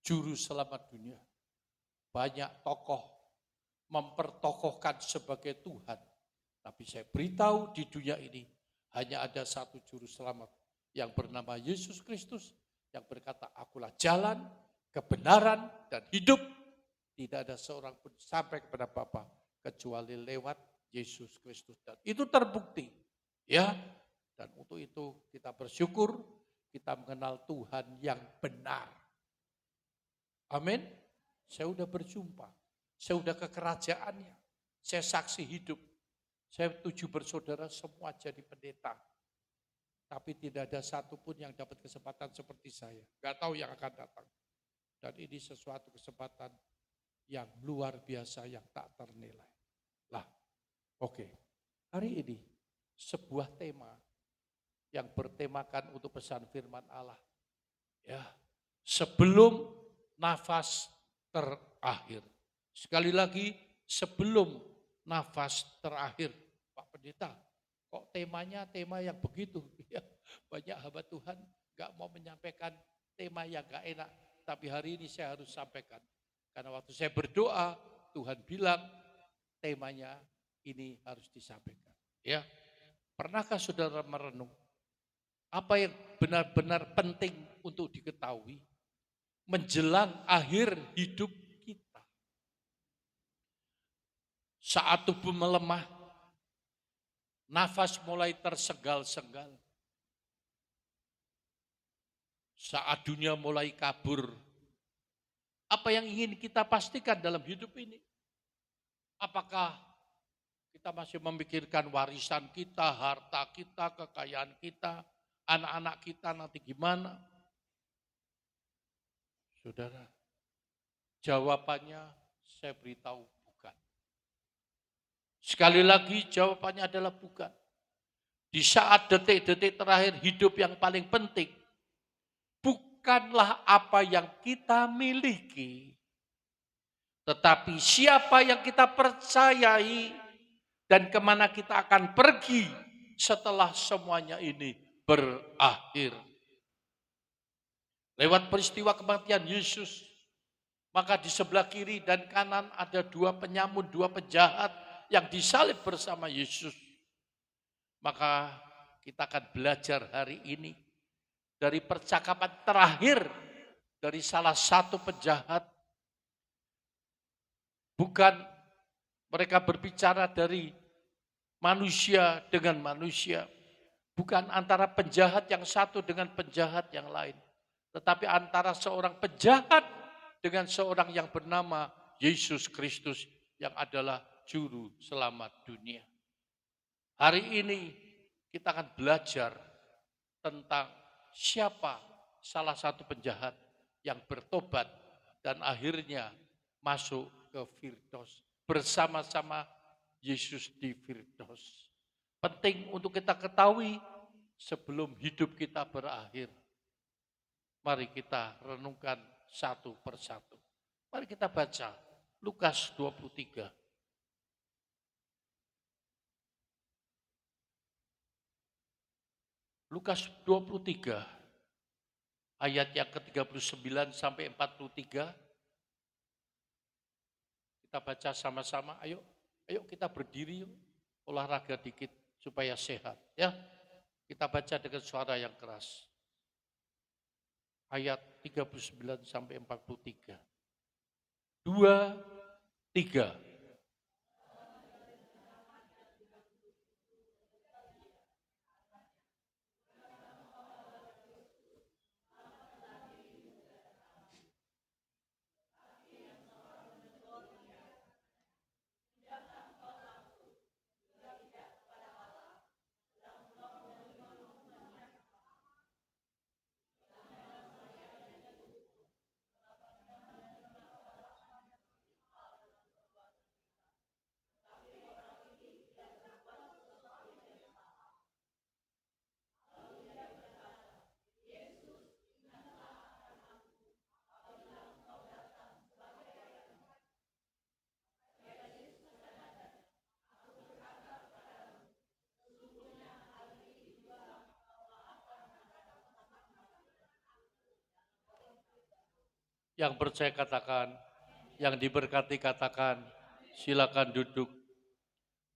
juru selamat dunia. Banyak tokoh mempertokohkan sebagai Tuhan. Tapi saya beritahu di dunia ini hanya ada satu juru selamat yang bernama Yesus Kristus yang berkata, akulah jalan, kebenaran, dan hidup. Tidak ada seorang pun sampai kepada Bapa kecuali lewat Yesus Kristus. Dan itu terbukti. Ya, dan untuk itu kita bersyukur kita mengenal Tuhan yang benar. Amin. Saya sudah berjumpa, saya sudah ke kerajaannya, saya saksi hidup. Saya 7 bersaudara semua jadi pendeta. Tapi tidak ada satupun yang dapat kesempatan seperti saya. Gak tahu yang akan datang. Dan ini sesuatu kesempatan yang luar biasa yang tak ternilai. Lah, oke. Hari ini sebuah tema yang bertemakan untuk pesan firman Allah. Ya, sebelum nafas terakhir. Sekali lagi, sebelum nafas terakhir. Pak Pendeta, kok temanya tema yang begitu? Ya, banyak hamba Tuhan gak mau menyampaikan tema yang gak enak. Tapi hari ini saya harus sampaikan. Karena waktu saya berdoa, Tuhan bilang temanya ini harus disampaikan. Ya, pernahkah saudara merenung apa yang benar-benar penting untuk diketahui menjelang akhir hidup kita? Saat tubuh melemah, nafas mulai tersengal-sengal. Saat dunia mulai kabur, apa yang ingin kita pastikan dalam hidup ini? Apakah kita masih memikirkan warisan kita, harta kita, kekayaan kita, anak-anak kita nanti gimana? Saudara, jawabannya saya beritahu bukan. Sekali lagi jawabannya adalah bukan. Di saat detik-detik terakhir hidup yang paling penting, bukanlah apa yang kita miliki, tetapi siapa yang kita percayai dan kemana kita akan pergi setelah semuanya ini berakhir. Lewat peristiwa kematian Yesus, maka di sebelah kiri dan kanan ada 2 penyamun, 2 penjahat yang disalib bersama Yesus. Maka kita akan belajar hari ini dari percakapan terakhir dari salah satu penjahat. Bukan mereka berbicara dari manusia dengan manusia. Bukan antara penjahat yang satu dengan penjahat yang lain. Tetapi antara seorang penjahat dengan seorang yang bernama Yesus Kristus yang adalah juru selamat dunia. Hari ini kita akan belajar tentang siapa salah satu penjahat yang bertobat dan akhirnya masuk ke Firdaus bersama-sama Yesus di Firdaus. Penting untuk kita ketahui sebelum hidup kita berakhir. Mari kita renungkan satu persatu. Mari kita baca Lukas 23. Lukas 23 ayat yang ke-39 sampai 43. Kita baca sama-sama. Ayo kita berdiri yuk. Olahraga dikit supaya sehat ya. Kita baca dengan suara yang keras. Ayat 39 sampai 43. 2, 3. Yang percaya katakan, yang diberkati katakan, silakan duduk.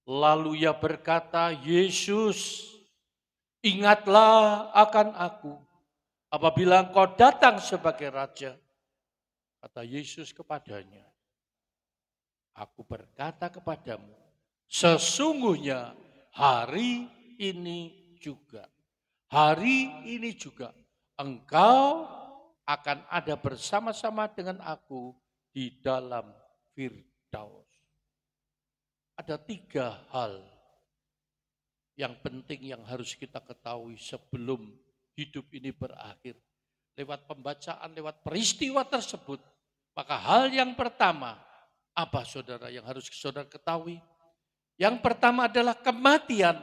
Lalu ia berkata, Yesus, ingatlah akan aku apabila engkau datang sebagai raja. Kata Yesus kepadanya, aku berkata kepadamu, sesungguhnya hari ini juga engkau akan ada bersama-sama dengan aku di dalam Firdaus. Ada 3 hal yang penting yang harus kita ketahui sebelum hidup ini berakhir. Lewat pembacaan, lewat peristiwa tersebut, maka hal yang pertama, apa saudara yang harus saudara ketahui? Yang pertama adalah kematian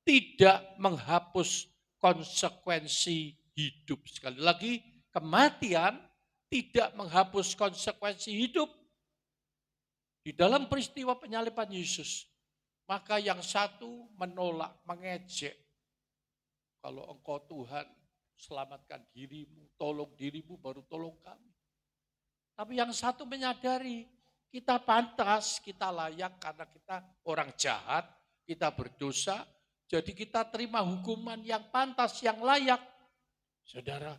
tidak menghapus konsekuensi hidup. Sekali lagi, kematian tidak menghapus konsekuensi hidup. Di dalam peristiwa penyaliban Yesus, maka yang satu menolak, mengejek. Kalau engkau Tuhan, selamatkan dirimu, tolong dirimu, baru tolong kami. Tapi yang satu menyadari, kita pantas, kita layak karena kita orang jahat, kita berdosa, jadi kita terima hukuman yang pantas, yang layak. Saudara,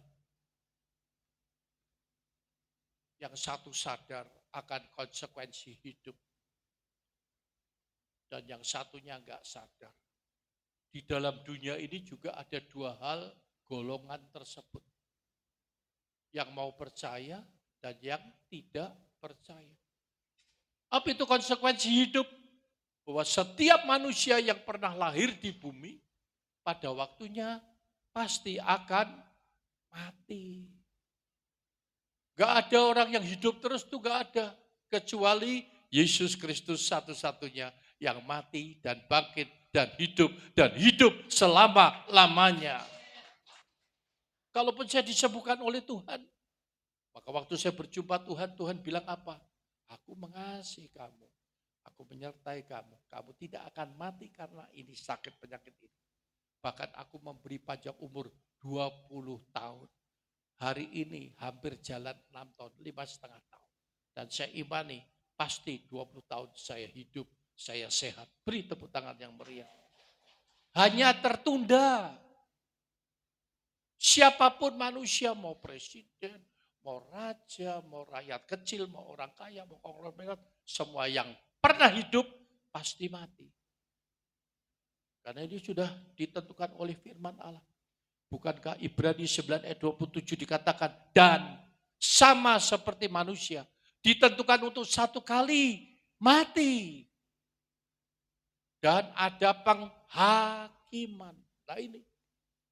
yang satu sadar akan konsekuensi hidup. Dan yang satunya enggak sadar. Di dalam dunia ini juga ada 2 hal golongan tersebut. Yang mau percaya dan yang tidak percaya. Apa itu konsekuensi hidup? Bahwa setiap manusia yang pernah lahir di bumi, pada waktunya pasti akan mati. Gak ada orang yang hidup terus tuh gak ada. Kecuali Yesus Kristus satu-satunya yang mati dan bangkit dan hidup selama-lamanya. Kalaupun saya disembuhkan oleh Tuhan, maka waktu saya berjumpa Tuhan, Tuhan bilang apa? Aku mengasihi kamu, aku menyertai kamu, kamu tidak akan mati karena ini sakit penyakit ini. Bahkan aku memberi panjang umur 20 tahun. Hari ini hampir jalan 6 tahun, 5,5 tahun. Dan saya imani pasti 20 tahun saya hidup, saya sehat. Beri tepuk tangan yang meriah. Hanya tertunda. Siapapun manusia, mau presiden, mau raja, mau rakyat kecil, mau orang kaya, mau konglomerat, semua yang pernah hidup pasti mati. Karena ini sudah ditentukan oleh firman Allah. Bukankah Ibrani 9 ayat 27 dikatakan, dan sama seperti manusia, ditentukan untuk satu kali mati. Dan ada penghakiman. Nah ini,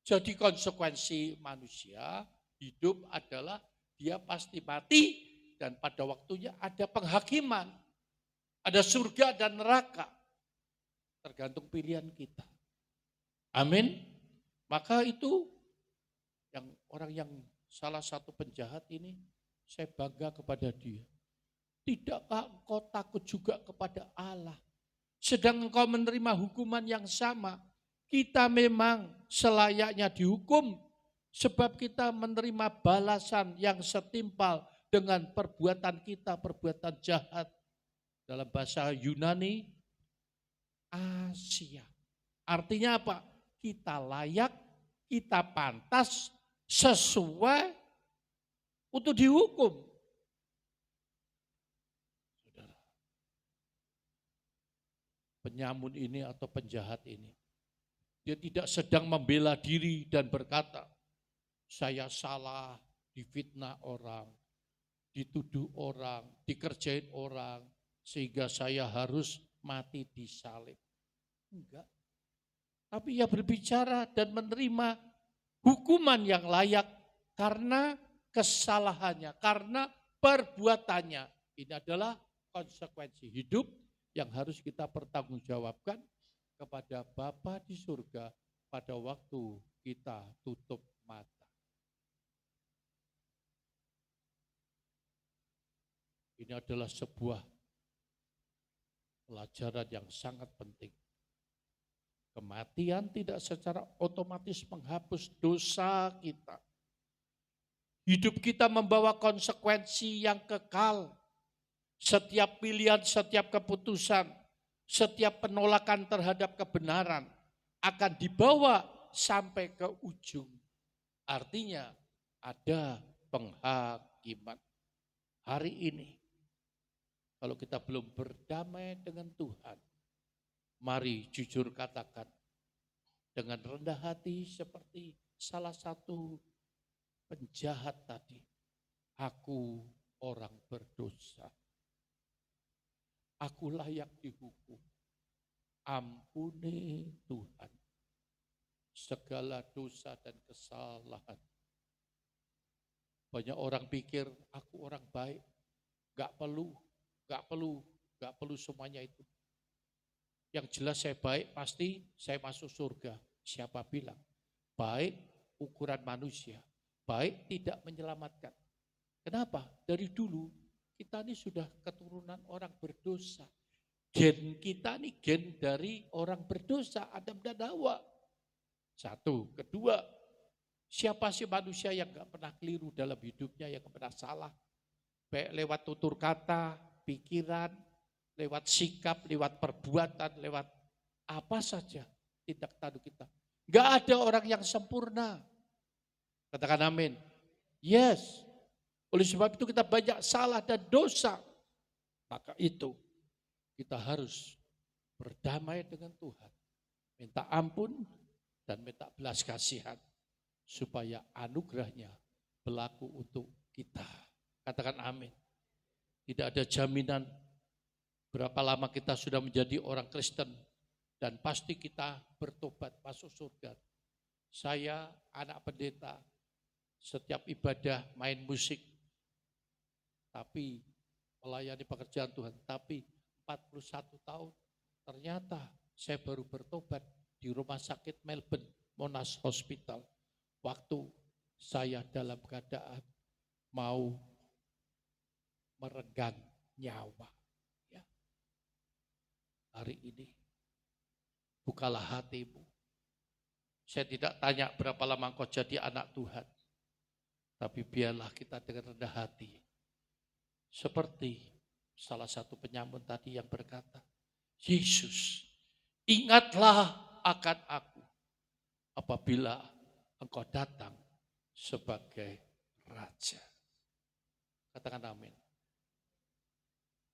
jadi konsekuensi manusia hidup adalah dia pasti mati dan pada waktunya ada penghakiman. Ada surga dan neraka. Tergantung pilihan kita. Amin. Maka itu yang orang yang salah satu penjahat ini, saya bangga kepada dia. Tidakkah engkau takut juga kepada Allah? Sedang engkau menerima hukuman yang sama. Kita memang selayaknya dihukum sebab kita menerima balasan yang setimpal dengan perbuatan kita, perbuatan jahat. Dalam bahasa Yunani, Asia. Artinya apa? Kita layak, kita pantas, sesuai untuk dihukum. Saudara, penyamun ini atau penjahat ini, dia tidak sedang membela diri dan berkata, saya salah, difitnah orang, dituduh orang, dikerjain orang, sehingga saya harus mati disalib. Enggak. Tapi ia berbicara dan menerima hukuman yang layak karena kesalahannya, karena perbuatannya. Ini adalah konsekuensi hidup yang harus kita pertanggungjawabkan kepada Bapa di surga pada waktu kita tutup mata. Ini adalah sebuah pelajaran yang sangat penting. Kematian tidak secara otomatis menghapus dosa kita. Hidup kita membawa konsekuensi yang kekal. Setiap pilihan, setiap keputusan, setiap penolakan terhadap kebenaran akan dibawa sampai ke ujung. Artinya ada penghakiman. Hari ini, kalau kita belum berdamai dengan Tuhan, mari jujur katakan dengan rendah hati seperti salah satu penjahat tadi. Aku orang berdosa. Aku layak dihukum. Ampuni Tuhan segala dosa dan kesalahan. Banyak orang pikir aku orang baik. Gak perlu semuanya itu. Yang jelas saya baik, pasti saya masuk surga. Siapa bilang? Baik ukuran manusia. Baik tidak menyelamatkan. Kenapa? Dari dulu kita ini sudah keturunan orang berdosa. Gen kita ini gen dari orang berdosa, Adam dan Hawa. Satu. Kedua, siapa sih manusia yang gak pernah keliru dalam hidupnya, yang gak pernah salah? Baik lewat tutur kata, pikiran, lewat sikap, lewat perbuatan, lewat apa saja tindak tanduk kita. Gak ada orang yang sempurna. Katakan amin. Yes. Oleh sebab itu kita banyak salah dan dosa. Maka itu kita harus berdamai dengan Tuhan. Minta ampun dan minta belas kasihan. Supaya anugerahnya berlaku untuk kita. Katakan amin. Tidak ada jaminan berapa lama kita sudah menjadi orang Kristen. Dan pasti kita bertobat masuk surga. Saya anak pendeta. Setiap ibadah main musik. Tapi melayani pekerjaan Tuhan. Tapi 41 tahun ternyata saya baru bertobat di rumah sakit Melbourne, Monash Hospital. Waktu saya dalam keadaan mau merenggang nyawa. Ya. Hari ini bukalah hatimu. Saya tidak tanya berapa lama engkau jadi anak Tuhan. Tapi biarlah kita dengan rendah hati. Seperti salah satu penyamun tadi yang berkata, Yesus, ingatlah akan aku apabila engkau datang sebagai Raja. Katakan amin.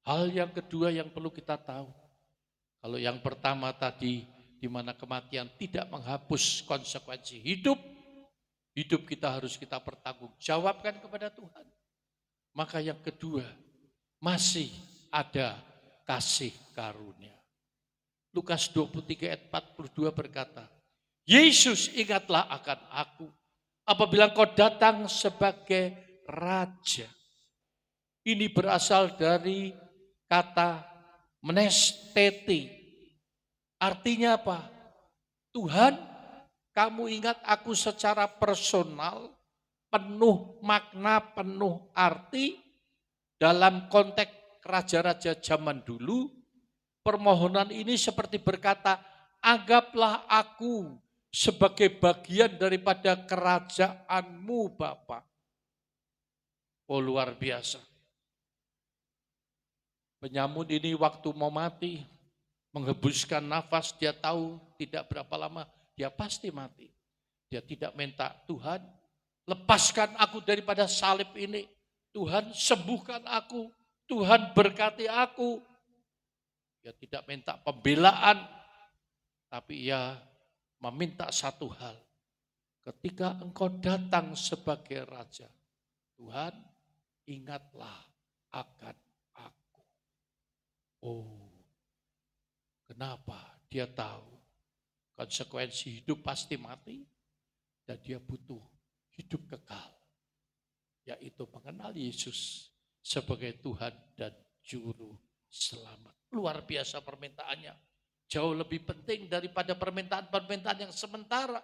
Hal yang kedua yang perlu kita tahu, kalau yang pertama tadi di mana kematian tidak menghapus konsekuensi hidup, hidup kita harus kita pertanggungjawabkan kepada Tuhan. Maka yang kedua, masih ada kasih karunia. Lukas 23 ayat 42 berkata, Yesus ingatlah akan aku apabila kau datang sebagai Raja. Ini berasal dari kata menesteti. Artinya apa? Tuhan, kamu ingat aku secara personal, penuh makna, penuh arti dalam konteks raja-raja zaman dulu. Permohonan ini seperti berkata, anggaplah aku sebagai bagian daripada kerajaanmu Bapa. Oh luar biasa. Penyamun ini waktu mau mati, menghembuskan nafas, dia tahu tidak berapa lama dia pasti mati. Dia tidak minta, Tuhan lepaskan aku daripada salib ini. Tuhan sembuhkan aku. Tuhan berkati aku. Dia tidak minta pembelaan. Tapi ia meminta satu hal. Ketika engkau datang sebagai Raja. Tuhan ingatlah akan aku. Oh, kenapa? Dia tahu konsekuensi hidup pasti mati. Dan dia butuh hidup kekal, yaitu mengenal Yesus sebagai Tuhan dan Juru Selamat. Luar biasa permintaannya, jauh lebih penting daripada permintaan-permintaan yang sementara.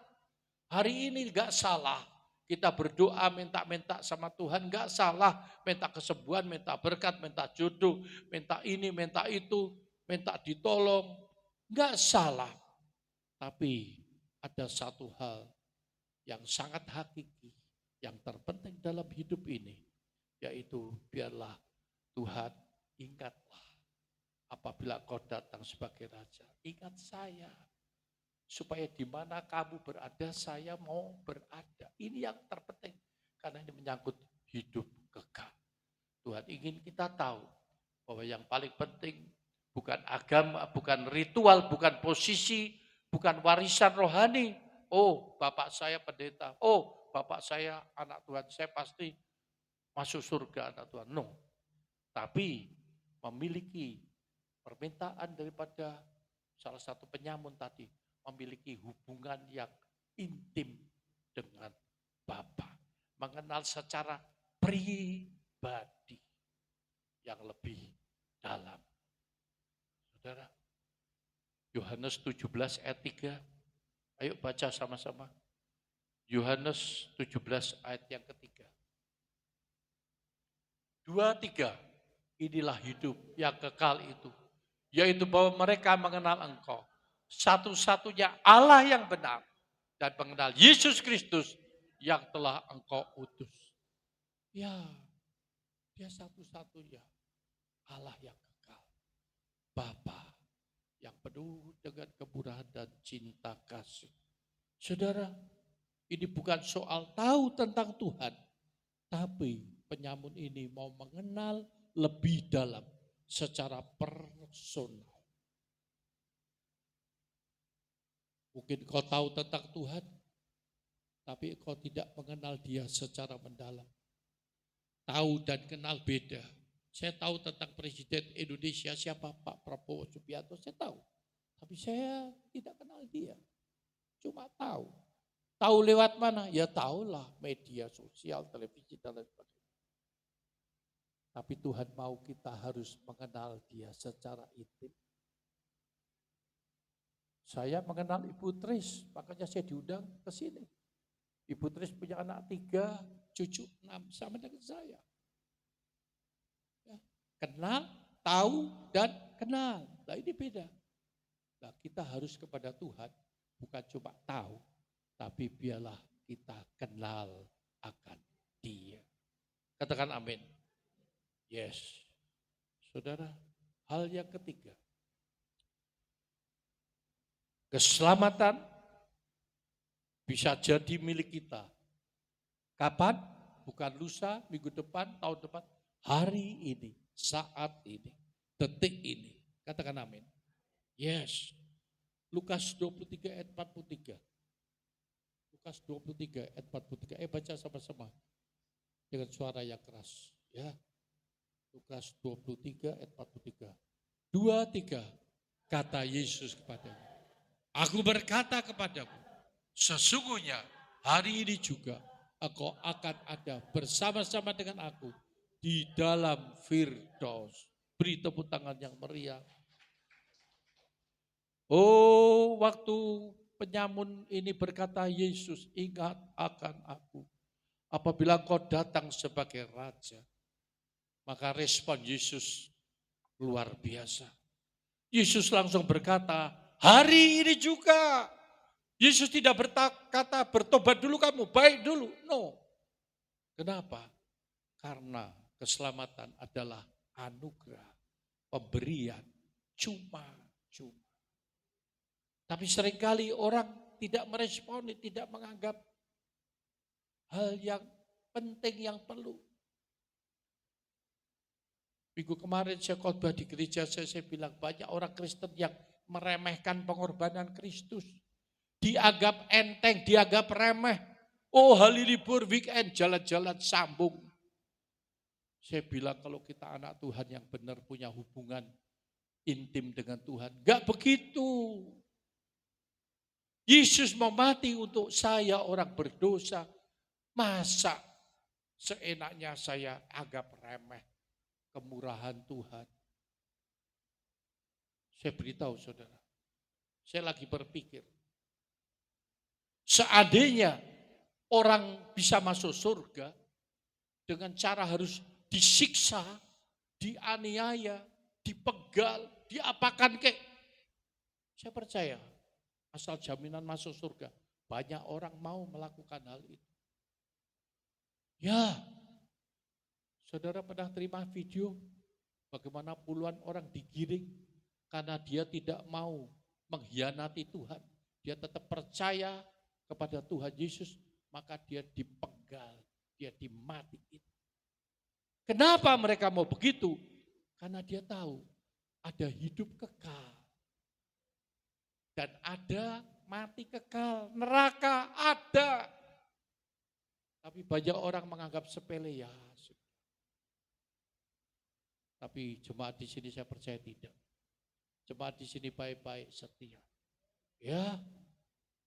Hari ini gak salah kita berdoa minta-minta sama Tuhan, gak salah minta kesembuhan, minta berkat, minta jodoh, minta ini, minta itu, minta ditolong, gak salah. Tapi ada satu hal yang sangat hakiki. Yang terpenting dalam hidup ini, yaitu biarlah Tuhan ingatlah apabila kau datang sebagai Raja. Ingat saya, supaya di mana kamu berada, saya mau berada. Ini yang terpenting, karena ini menyangkut hidup kekal. Tuhan ingin kita tahu bahwa yang paling penting bukan agama, bukan ritual, bukan posisi, bukan warisan rohani. Oh, bapak saya pendeta. Oh, bapak saya anak Tuhan. Saya pasti masuk surga anak Tuhan. No. Tapi memiliki permintaan daripada salah satu penyamun tadi. Memiliki hubungan yang intim dengan Bapa. Mengenal secara pribadi yang lebih dalam. Saudara, Yohanes 17 ayat 3. Ayo baca sama-sama. Yohanes 17 ayat yang ketiga. 2, 3. Inilah hidup yang kekal itu. Yaitu bahwa mereka mengenal Engkau. Satu-satunya Allah yang benar. Dan mengenal Yesus Kristus yang telah Engkau utus. Ya, dia satu-satunya Allah yang kekal. Bapa yang penuh dengan kemurahan dan cinta kasih. Saudara, ini bukan soal tahu tentang Tuhan, tapi penyamun ini mau mengenal lebih dalam secara personal. Mungkin kau tahu tentang Tuhan, tapi kau tidak mengenal dia secara mendalam. Tahu dan kenal beda. Saya tahu tentang Presiden Indonesia siapa Pak Prabowo Subianto, saya tahu. Tapi saya tidak kenal dia. Cuma tahu. Tahu lewat mana? Ya tahulah media sosial, televisi dan lain sebagainya. Tapi Tuhan mau kita harus mengenal dia secara intim. Saya mengenal Ibu Tris, makanya saya diundang ke sini. Ibu Tris punya anak 3, cucu 6 sama dengan saya. Kenal, tahu, dan kenal. Nah ini beda. Nah kita harus kepada Tuhan, bukan cuma tahu, tapi biarlah kita kenal akan dia. Katakan amin. Yes. Saudara, hal yang ketiga. Keselamatan bisa jadi milik kita. Kapan? Bukan lusa, minggu depan, tahun depan. Hari ini, saat ini, detik ini. Katakan amin. Yes. Lukas 23 ayat 43. Lukas 23 ayat 43. Baca sama-sama. Dengan suara yang keras. Ya. Lukas 23 ayat 43. 2, 3. Kata Yesus kepadanya. Aku berkata kepadamu. Sesungguhnya hari ini juga engkau akan ada bersama-sama dengan aku di dalam Firdaus. Beri tepuk tangan yang meriah. Oh, waktu penyamun ini berkata, Yesus ingat akan aku. Apabila engkau datang sebagai Raja. Maka respon Yesus luar biasa. Yesus langsung berkata, hari ini juga. Yesus tidak berkata, bertobat dulu kamu, baik dulu. No. Kenapa? Karena keselamatan adalah anugerah, pemberian, cuma-cuma. Tapi seringkali orang tidak meresponi, tidak menganggap hal yang penting yang perlu. Minggu kemarin saya khotbah di gereja saya bilang banyak orang Kristen yang meremehkan pengorbanan Kristus. Dianggap enteng, dianggap remeh. Oh hari libur, weekend, jalan-jalan sambung. Saya bilang kalau kita anak Tuhan yang benar punya hubungan intim dengan Tuhan. Enggak begitu. Yesus mau mati untuk saya orang berdosa. Masa seenaknya saya anggap remeh kemurahan Tuhan. Saya beritahu saudara. Saya lagi berpikir. Seandainya orang bisa masuk surga dengan cara harus disiksa, dianiaya, dipegal, diapakan kek. Saya percaya asal jaminan masuk surga, banyak orang mau melakukan hal itu. Ya, saudara pernah terima video bagaimana puluhan orang digiring karena dia tidak mau mengkhianati Tuhan. Dia tetap percaya kepada Tuhan Yesus, maka dia dipenggal, dia dimatikan. Kenapa mereka mau begitu? Karena dia tahu ada hidup kekal dan ada mati kekal, neraka ada. Tapi banyak orang menganggap sepele ya. Tapi jemaat di sini saya percaya tidak. Jemaat di sini baik-baik, setia. Ya,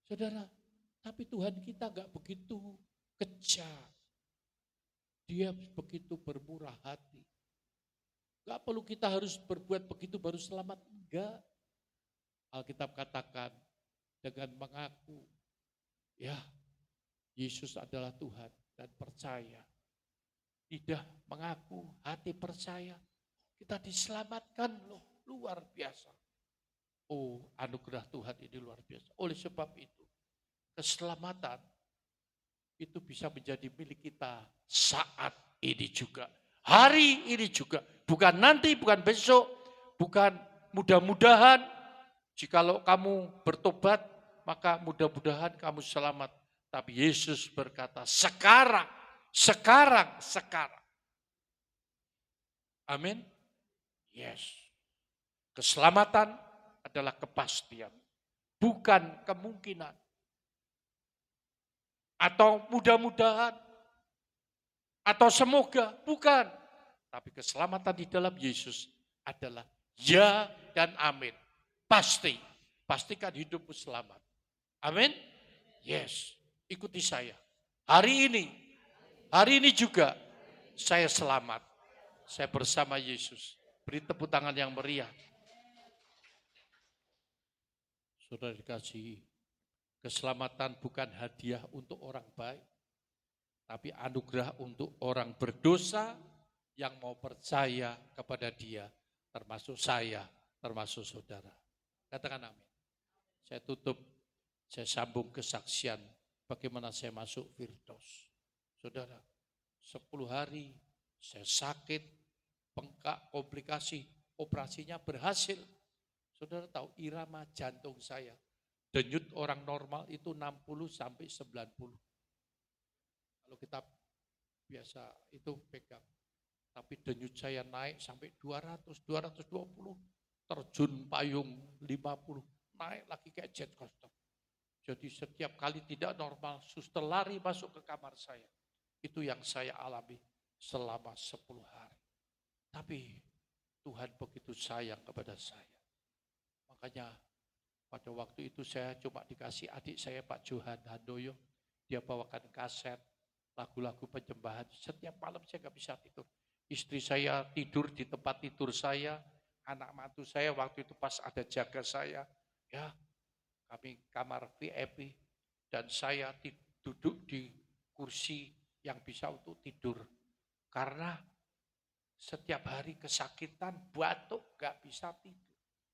saudara. Tapi Tuhan kita gak begitu kejam. Dia begitu bermurah hati. Gak perlu kita harus berbuat begitu baru selamat. Enggak. Alkitab katakan dengan mengaku, ya Yesus adalah Tuhan dan percaya. Tidak mengaku, hati percaya. Kita diselamatkan loh, luar biasa. Oh, anugerah Tuhan ini luar biasa. Oleh sebab itu, keselamatan itu bisa menjadi milik kita saat ini juga. Hari ini juga. Bukan nanti, bukan besok, bukan mudah-mudahan. Jikalau kamu bertobat, maka mudah-mudahan kamu selamat. Tapi Yesus berkata, sekarang. Amin. Yes. Keselamatan adalah kepastian. Bukan kemungkinan. Atau mudah-mudahan. Atau semoga. Bukan. Tapi keselamatan di dalam Yesus adalah ya dan amin. Pasti. Pastikan hidupmu selamat. Amin. Yes. Ikuti saya. Hari ini juga saya selamat. Saya bersama Yesus. Beri tepuk tangan yang meriah. Saudara dikasihi, keselamatan bukan hadiah untuk orang baik, tapi anugerah untuk orang berdosa yang mau percaya kepada Dia, termasuk saya, termasuk saudara. Katakan amin. Saya tutup, saya sambung kesaksian bagaimana saya masuk Firdaus. Saudara, 10 hari saya sakit, bengkak, komplikasi, operasinya berhasil. Saudara tahu irama jantung saya, denyut orang normal itu 60 sampai 90. Kalau kita biasa itu pegang. Tapi denyut saya naik sampai 200, 220, terjun payung 50, naik lagi kayak jet coaster. Jadi setiap kali tidak normal, suster lari masuk ke kamar saya. Itu yang saya alami selama 10 hari. Tapi Tuhan begitu sayang kepada saya. Makanya pada waktu itu saya cuma dikasih adik saya Pak Johan Handoyo. Dia bawakan kaset, lagu-lagu penyembahan. Setiap malam saya gak bisa tidur. Istri saya tidur di tempat tidur saya. Anak mantu saya waktu itu pas ada jaga saya. Ya, kami kamar VIP. Dan saya duduk di kursi yang bisa untuk tidur. Karena setiap hari kesakitan, batuk, gak bisa tidur.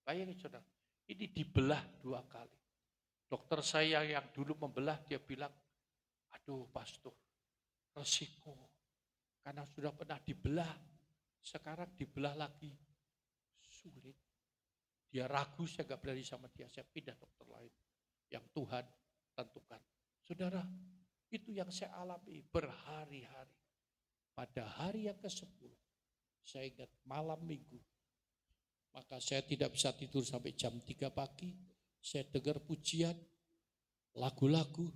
Bayangin saudara, ini dibelah 2 kali. Dokter saya yang dulu membelah, dia bilang, aduh pastor, resiko. Karena sudah pernah dibelah, sekarang dibelah lagi. Sulit. Dia ragu, saya gak berani sama dia, saya pindah dokter lain. Yang Tuhan tentukan. Saudara, itu yang saya alami berhari-hari. Pada hari yang ke-10, saya ingat malam minggu, maka saya tidak bisa tidur sampai jam 3 pagi. Saya dengar pujian, lagu-lagu,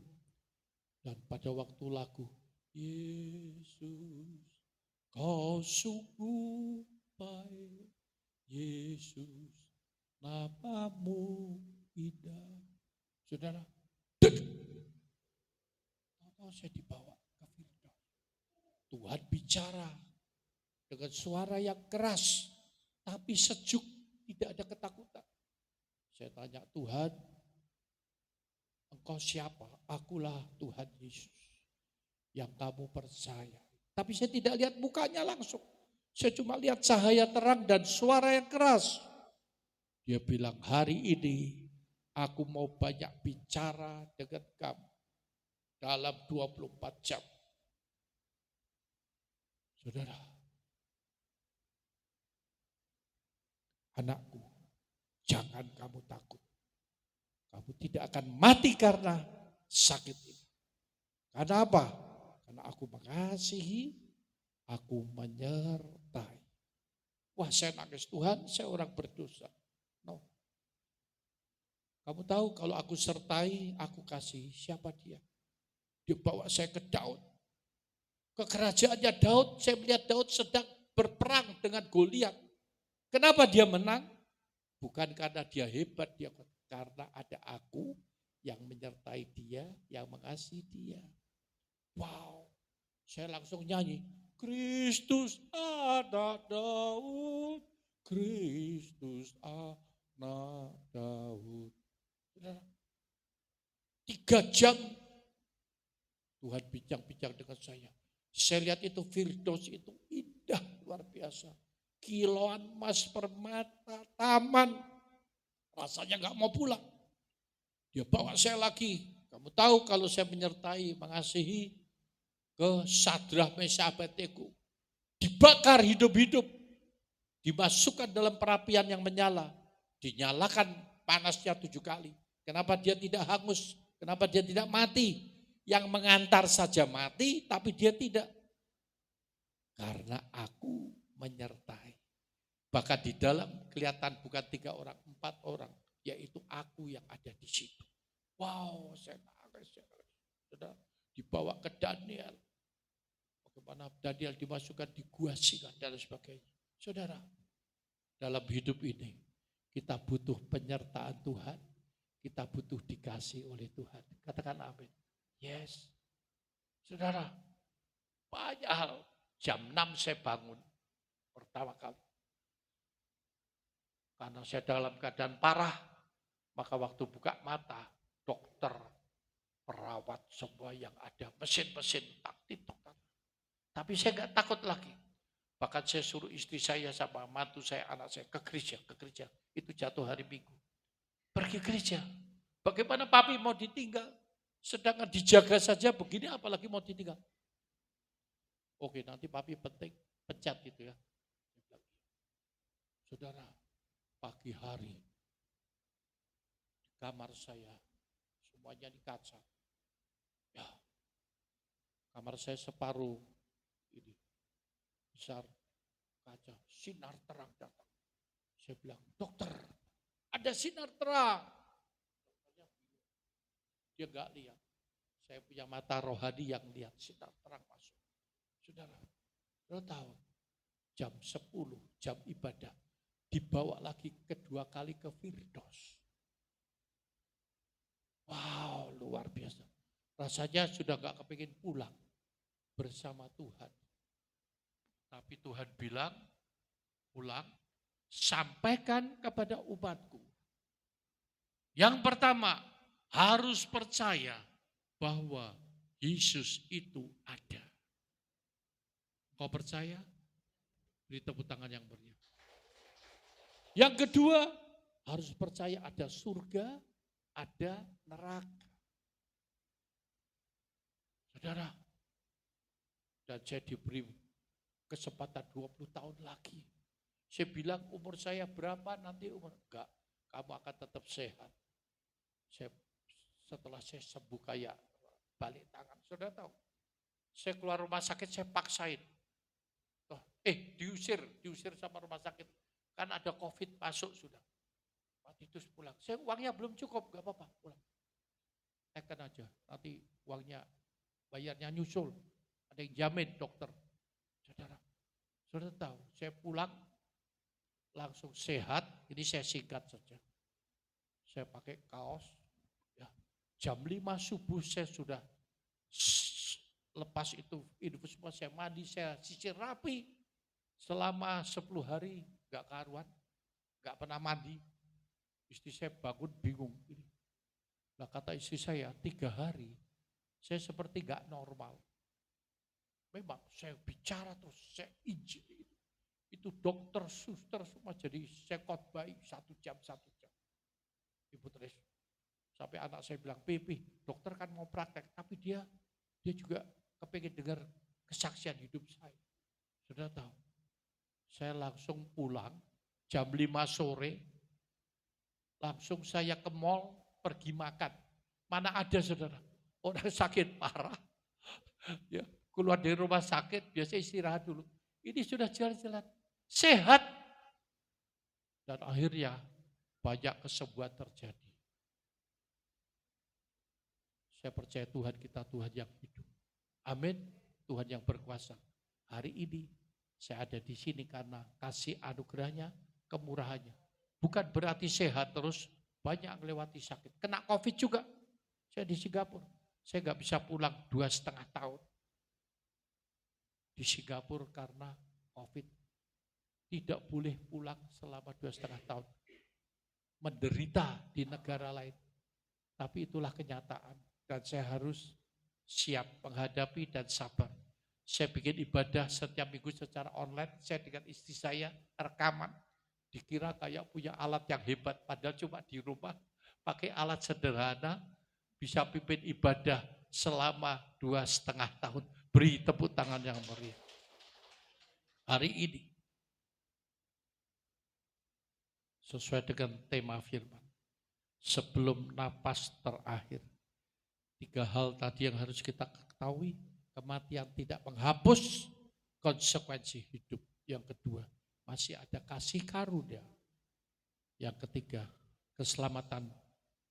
dan pada waktu lagu, Yesus, kau sungguh baik, Yesus, namamu indah. Saudara, saya dibawa ke Firdaus. Tuhan bicara dengan suara yang keras, tapi sejuk, tidak ada ketakutan. Saya tanya, Tuhan, Engkau siapa? Akulah Tuhan Yesus yang kamu percaya. Tapi saya tidak lihat mukanya langsung. Saya cuma lihat cahaya terang dan suara yang keras. Dia bilang, hari ini aku mau banyak bicara dengan kamu dalam 24 jam. Saudara, anakku, jangan kamu takut. Kamu tidak akan mati karena sakit ini. Karena apa? Karena aku mengasihi, aku menyertai. Wah, saya nangis, Tuhan, saya orang berdosa. No. Kamu tahu kalau aku sertai, aku kasih, siapa dia? Dia bawa saya ke Daud. Ke kerajaannya Daud, saya melihat Daud sedang berperang dengan Goliat. Kenapa dia menang? Bukan karena dia hebat, dia karena ada aku yang menyertai dia, yang mengasihi dia. Wow, saya langsung nyanyi. Kristus anak Daud, Kristus anak Daud. 3 jam Tuhan bincang-bincang dengan saya. Saya lihat itu Firdaus itu indah luar biasa. Kiloan emas permata, taman. Rasanya gak mau pulang. Dia bawa saya lagi. Kamu tahu kalau saya menyertai, mengasihi ke Sadrah Mesyak Abednego. Dibakar hidup-hidup. Dimasukkan dalam perapian yang menyala. Dinyalakan panasnya 7 kali. Kenapa dia tidak hangus? Kenapa dia tidak mati? Yang mengantar saja mati, tapi dia tidak. Karena aku menyertai. Bahkan di dalam kelihatan bukan 3 orang, 4 orang. Yaitu aku yang ada di situ. Wow, saya nangis. Sudah dibawa ke Daniel. Bagaimana Daniel dimasukkan di gua singa dan sebagainya. Saudara, dalam hidup ini kita butuh penyertaan Tuhan. Kita butuh dikasih oleh Tuhan. Katakan amin. Yes. Saudara, banyak hal. Jam 6 saya bangun pertama kali. Karena saya dalam keadaan parah, maka waktu buka mata, dokter, perawat, semua yang ada, mesin-mesin, taktik. Tapi saya nggak takut lagi. Bahkan saya suruh istri saya sama mantu saya, anak saya ke gereja. Itu jatuh hari Minggu. Pergi gereja. Bagaimana papi mau ditinggal? Sedangkan dijaga saja begini, apalagi mau ditinggal. Oke, nanti papi penting, pecat gitu ya. Saudara, pagi hari, di kamar saya, semuanya di kaca. Ya, kamar saya separuh, ini, besar, kaca, sinar terang datang. Saya bilang, dokter, ada sinar terang. Dia enggak lihat. Saya punya mata rohani yang lihat sinar terang masuk. Saudara, saudara tahu, jam 10, jam ibadah, dibawa lagi kedua kali ke Firdaus. Wow, luar biasa. Rasanya sudah enggak kepingin pulang bersama Tuhan. Tapi Tuhan bilang, pulang, sampaikan kepada umatku. Yang pertama, harus percaya bahwa Yesus itu ada. Kau percaya? Beri tepuk tangan yang meriah. Yang kedua, harus percaya ada surga, ada neraka. Saudara, dan saya diberi kesempatan 20 tahun lagi. Saya bilang umur saya berapa nanti umur. Enggak, kamu akan tetap sehat. Setelah saya sembuh kayak balik tangan. Saudara tahu, saya keluar rumah sakit saya paksain. Diusir sama rumah sakit. Kan ada COVID masuk sudah. Waktu itu pulang. Saya uangnya belum cukup, gak apa-apa pulang. Tekan aja, nanti uangnya bayarnya nyusul. Ada yang jamin dokter. Saudara tahu, saya pulang langsung sehat. Ini saya singkat saja. Saya pakai kaos. Ya, jam 5 subuh saya sudah lepas itu semua saya mandi, saya sisir rapi. Selama 10 hari gak karuan, gak pernah mandi. Istri saya bangun bingung. Nah, kata istri saya 3 hari saya seperti gak normal. Memang saya bicara terus, saya izin. Itu dokter, suster semua jadi saya khotbah 1 jam. Ibu Teres. Sampai anak saya bilang, Pipi, dokter kan mau praktek, tapi dia juga kepengen dengar kesaksian hidup saya. Saudara tahu, saya langsung pulang jam 5 sore, langsung saya ke mall pergi makan. Mana ada saudara, orang sakit parah, ya keluar dari rumah sakit, biasa istirahat dulu. Ini sudah jalan-jalan, sehat. Dan akhirnya banyak kesembuhan terjadi. Saya percaya Tuhan kita Tuhan yang hidup. Amin. Tuhan yang berkuasa. Hari ini saya ada di sini karena kasih anugerahnya, kemurahannya. Bukan berarti sehat terus, banyak melewati sakit. Kena COVID juga. Saya di Singapura. Saya nggak bisa pulang 2,5 tahun. Di Singapura karena COVID. Tidak boleh pulang selama 2,5 tahun. Menderita di negara lain. Tapi itulah kenyataan. Dan saya harus siap menghadapi dan sabar. Saya bikin ibadah setiap minggu secara online. Saya dengan istri saya rekaman. Dikira kayak punya alat yang hebat. Padahal cuma di rumah pakai alat sederhana. Bisa pimpin ibadah selama 2,5 tahun. Beri tepuk tangan yang meriah. Hari ini. Sesuai dengan tema firman. Sebelum napas terakhir. 3 hal tadi yang harus kita ketahui. Kematian tidak menghapus konsekuensi hidup. Yang kedua, masih ada kasih karunia. Yang ketiga, keselamatan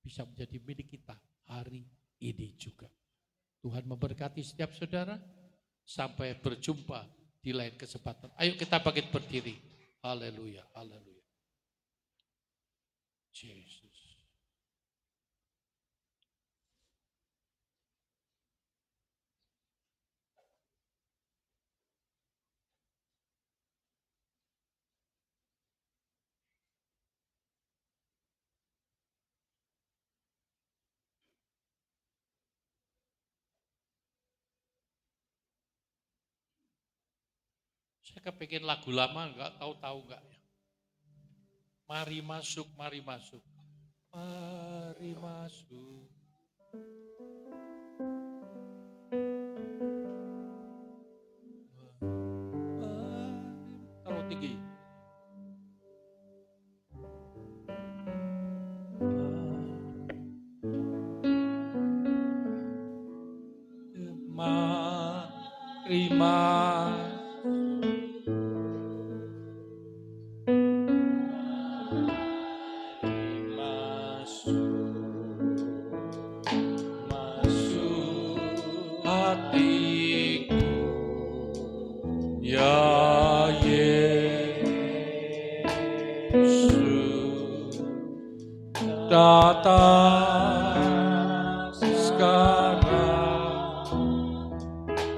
bisa menjadi milik kita hari ini juga. Tuhan memberkati setiap saudara. Sampai berjumpa di lain kesempatan. Ayo kita bangkit berdiri. Haleluya, haleluya. Yesus. Saya kepingin lagu lama, enggak tahu enggak ya. Mari masuk, mari masuk. Mari masuk. Taruh tinggi. Mari masuk. Datang sekarang,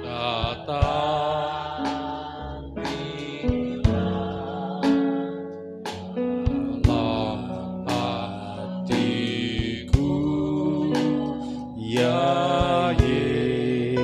datang dalam hatiku, ya Yesus.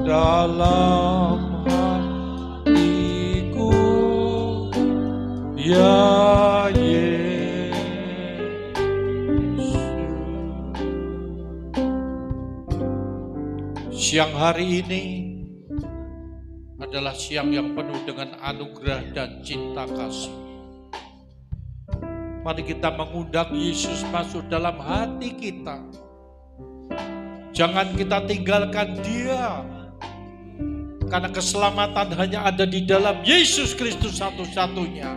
Dalam hatiku, ya Yesus. Siang hari ini adalah siang yang penuh dengan anugerah dan cinta kasih. Mari kita mengundang Yesus masuk dalam hati kita. Jangan kita tinggalkan Dia. Karena keselamatan hanya ada di dalam Yesus Kristus satu-satunya.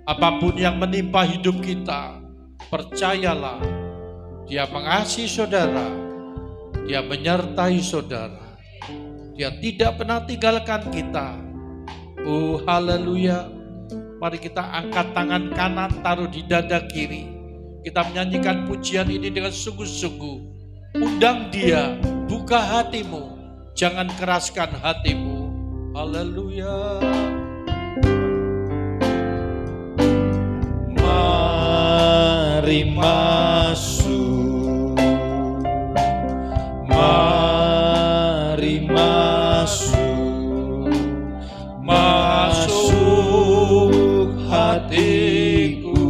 Apapun yang menimpa hidup kita, percayalah, Dia mengasihi saudara, Dia menyertai saudara, Dia tidak pernah tinggalkan kita. Oh haleluya. Mari kita angkat tangan kanan, taruh di dada kiri. Kita menyanyikan pujian ini dengan sungguh-sungguh. Undang dia, buka hatimu, jangan keraskan hatimu. Haleluya.
Mari masuk, mari masuk, masuk hatiku,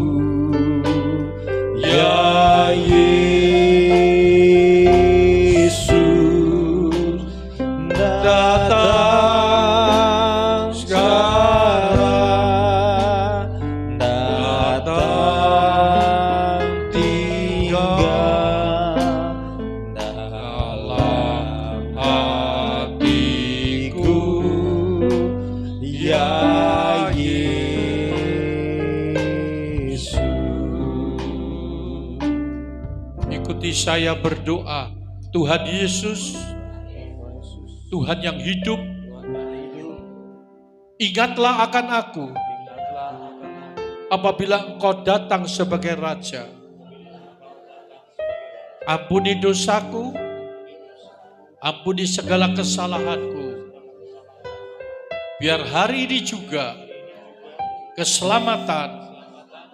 ya Yesus, datang sekarang, datang tinggal dalam hatiku, ya Yesus.
Ikuti saya berdoa. Tuhan Yesus, Tuhan yang hidup, ingatlah akan aku apabila Engkau datang sebagai Raja. Ampuni dosaku, ampuni segala kesalahanku. Biar hari ini juga keselamatan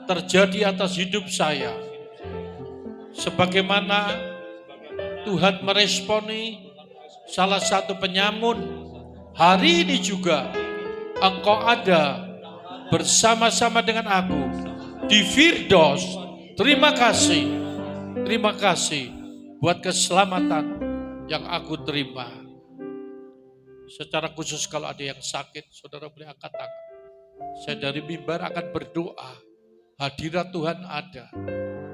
terjadi atas hidup saya. Sebagaimana Tuhan meresponi salah satu penyamun, hari ini juga Engkau ada bersama-sama dengan aku di Firdaus. Terima kasih buat keselamatan yang aku terima. Secara khusus kalau ada yang sakit, saudara boleh angkat tangan. Saya dari mimbar akan berdoa, hadirat Tuhan ada.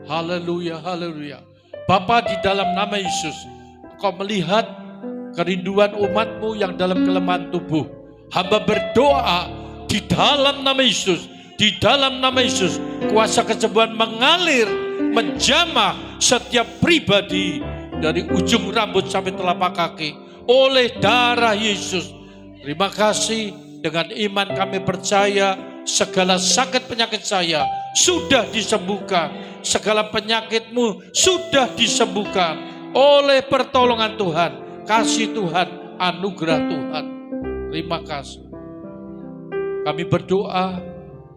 Haleluya, haleluya. Bapa, di dalam nama Yesus, Engkau melihat kerinduan umat-Mu yang dalam kelemahan tubuh. Hamba berdoa di dalam nama Yesus, di dalam nama Yesus, kuasa kesembuhan mengalir, menjamah setiap pribadi dari ujung rambut sampai telapak kaki oleh darah Yesus. Terima kasih, dengan iman kami percaya segala sakit penyakit saya sudah disembuhkan. Segala penyakitmu sudah disembuhkan oleh pertolongan Tuhan, kasih Tuhan, anugerah Tuhan. Terima kasih. Kami berdoa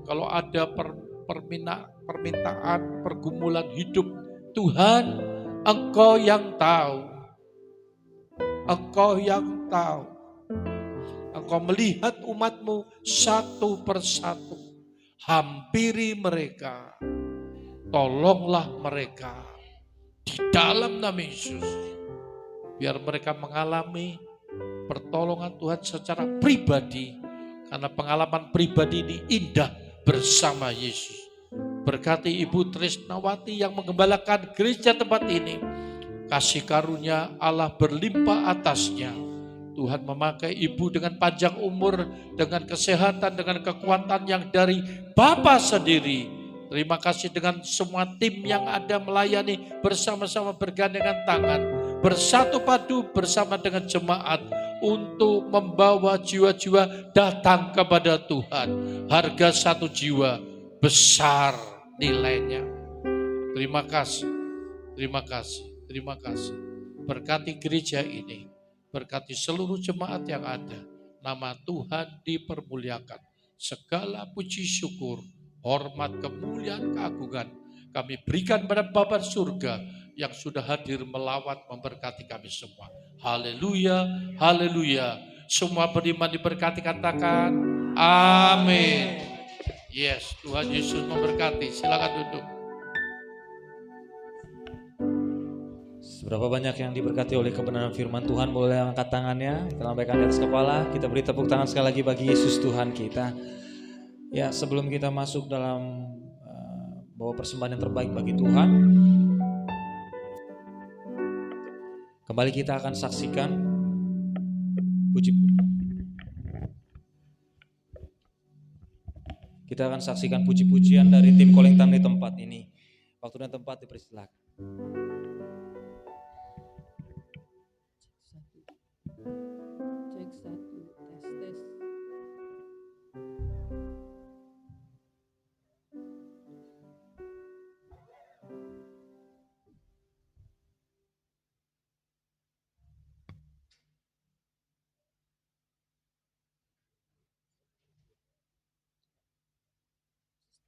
kalau ada permintaan, pergumulan hidup, Tuhan, Engkau yang tahu. Engkau yang tahu. Engkau melihat umat-Mu satu persatu. Hampiri mereka. Tolonglah mereka di dalam nama Yesus. Biar mereka mengalami pertolongan Tuhan secara pribadi. Karena pengalaman pribadi ini indah bersama Yesus. Berkati Ibu Trisnawati yang menggembalakan gereja tempat ini. Kasih karunia Allah berlimpah atasnya. Tuhan memakai Ibu dengan panjang umur, dengan kesehatan, dengan kekuatan yang dari Bapa sendiri. Terima kasih dengan semua tim yang ada melayani bersama-sama bergandengan tangan. Bersatu padu bersama dengan jemaat untuk membawa jiwa-jiwa datang kepada Tuhan. Harga satu jiwa besar nilainya. Terima kasih, terima kasih, terima kasih. Berkati gereja ini, berkati seluruh jemaat yang ada. Nama Tuhan dipermuliakan. Segala puji syukur, hormat, kemuliaan, keagungan kami berikan pada Bapa surga yang sudah hadir melawat memberkati kami semua. Haleluya, haleluya. Semua beriman diberkati, katakan amin. Yes, Tuhan Yesus memberkati. Silakan duduk.
Seberapa banyak yang diberkati oleh kebenaran firman Tuhan, boleh angkat tangannya, kita lambaikan di atas kepala, kita beri tepuk tangan sekali lagi bagi Yesus Tuhan kita. Ya, sebelum kita masuk dalam bawa persembahan yang terbaik bagi Tuhan, kembali kita akan saksikan puji-pujian dari tim Kolengtan di tempat ini. Waktu dan tempat dipersilakan.
Cek satu, tes.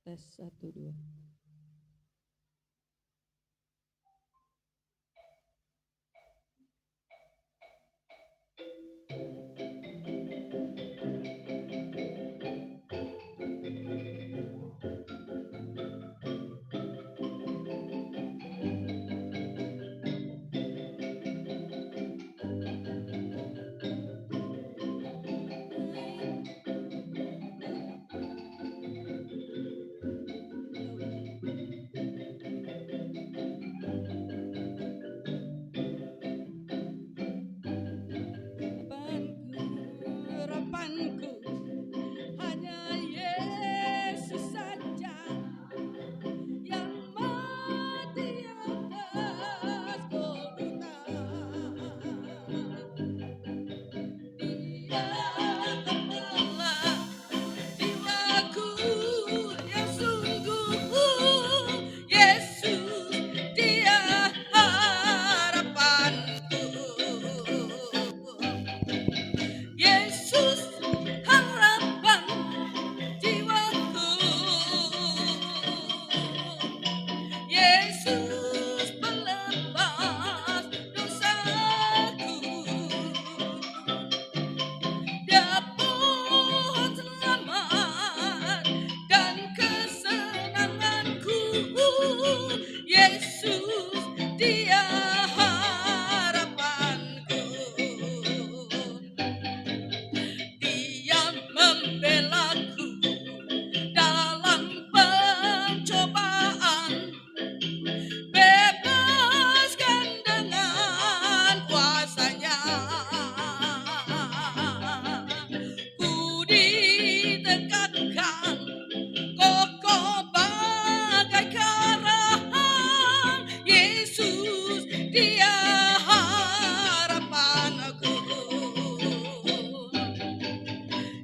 Tes 1, 2. Harapanku hanya Yesus saja yang mati atas Golgota. Dia gembala jiwaku yang sungguh, Yesus dia harapanku. Yesus harapan jiwaku, Yesus pelepas dosaku. Dia pohon selamat dan kesenanganku, Yesus dia harapanku. Dia membelaku dalam pencobaan, bebaskan dengan kuasa-Nya. Ku ditegakkan kokoh bagai karang, Yesus dia harapanku.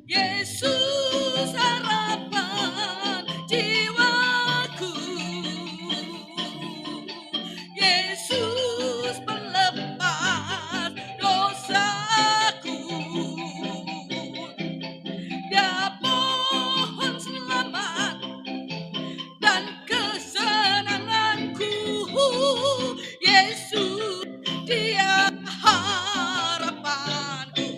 Yesus harapan jiwaku, Yesus pelepas dosaku. Dia pohon selamat dan kesenanganku, Yesus dia harapanku.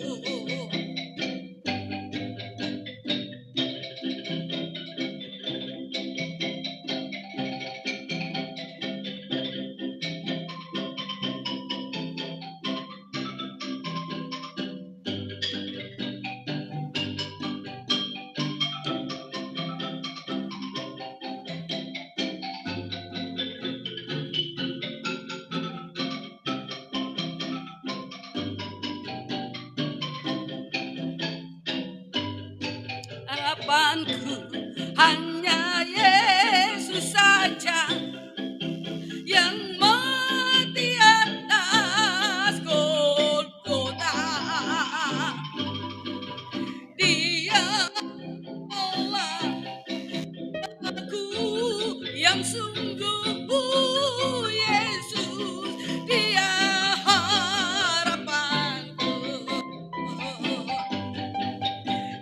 Harapanku hanya Yesus saja yang mati atas Golgota. Dia adalah aku yang sungguh, Yesus dia harapanku.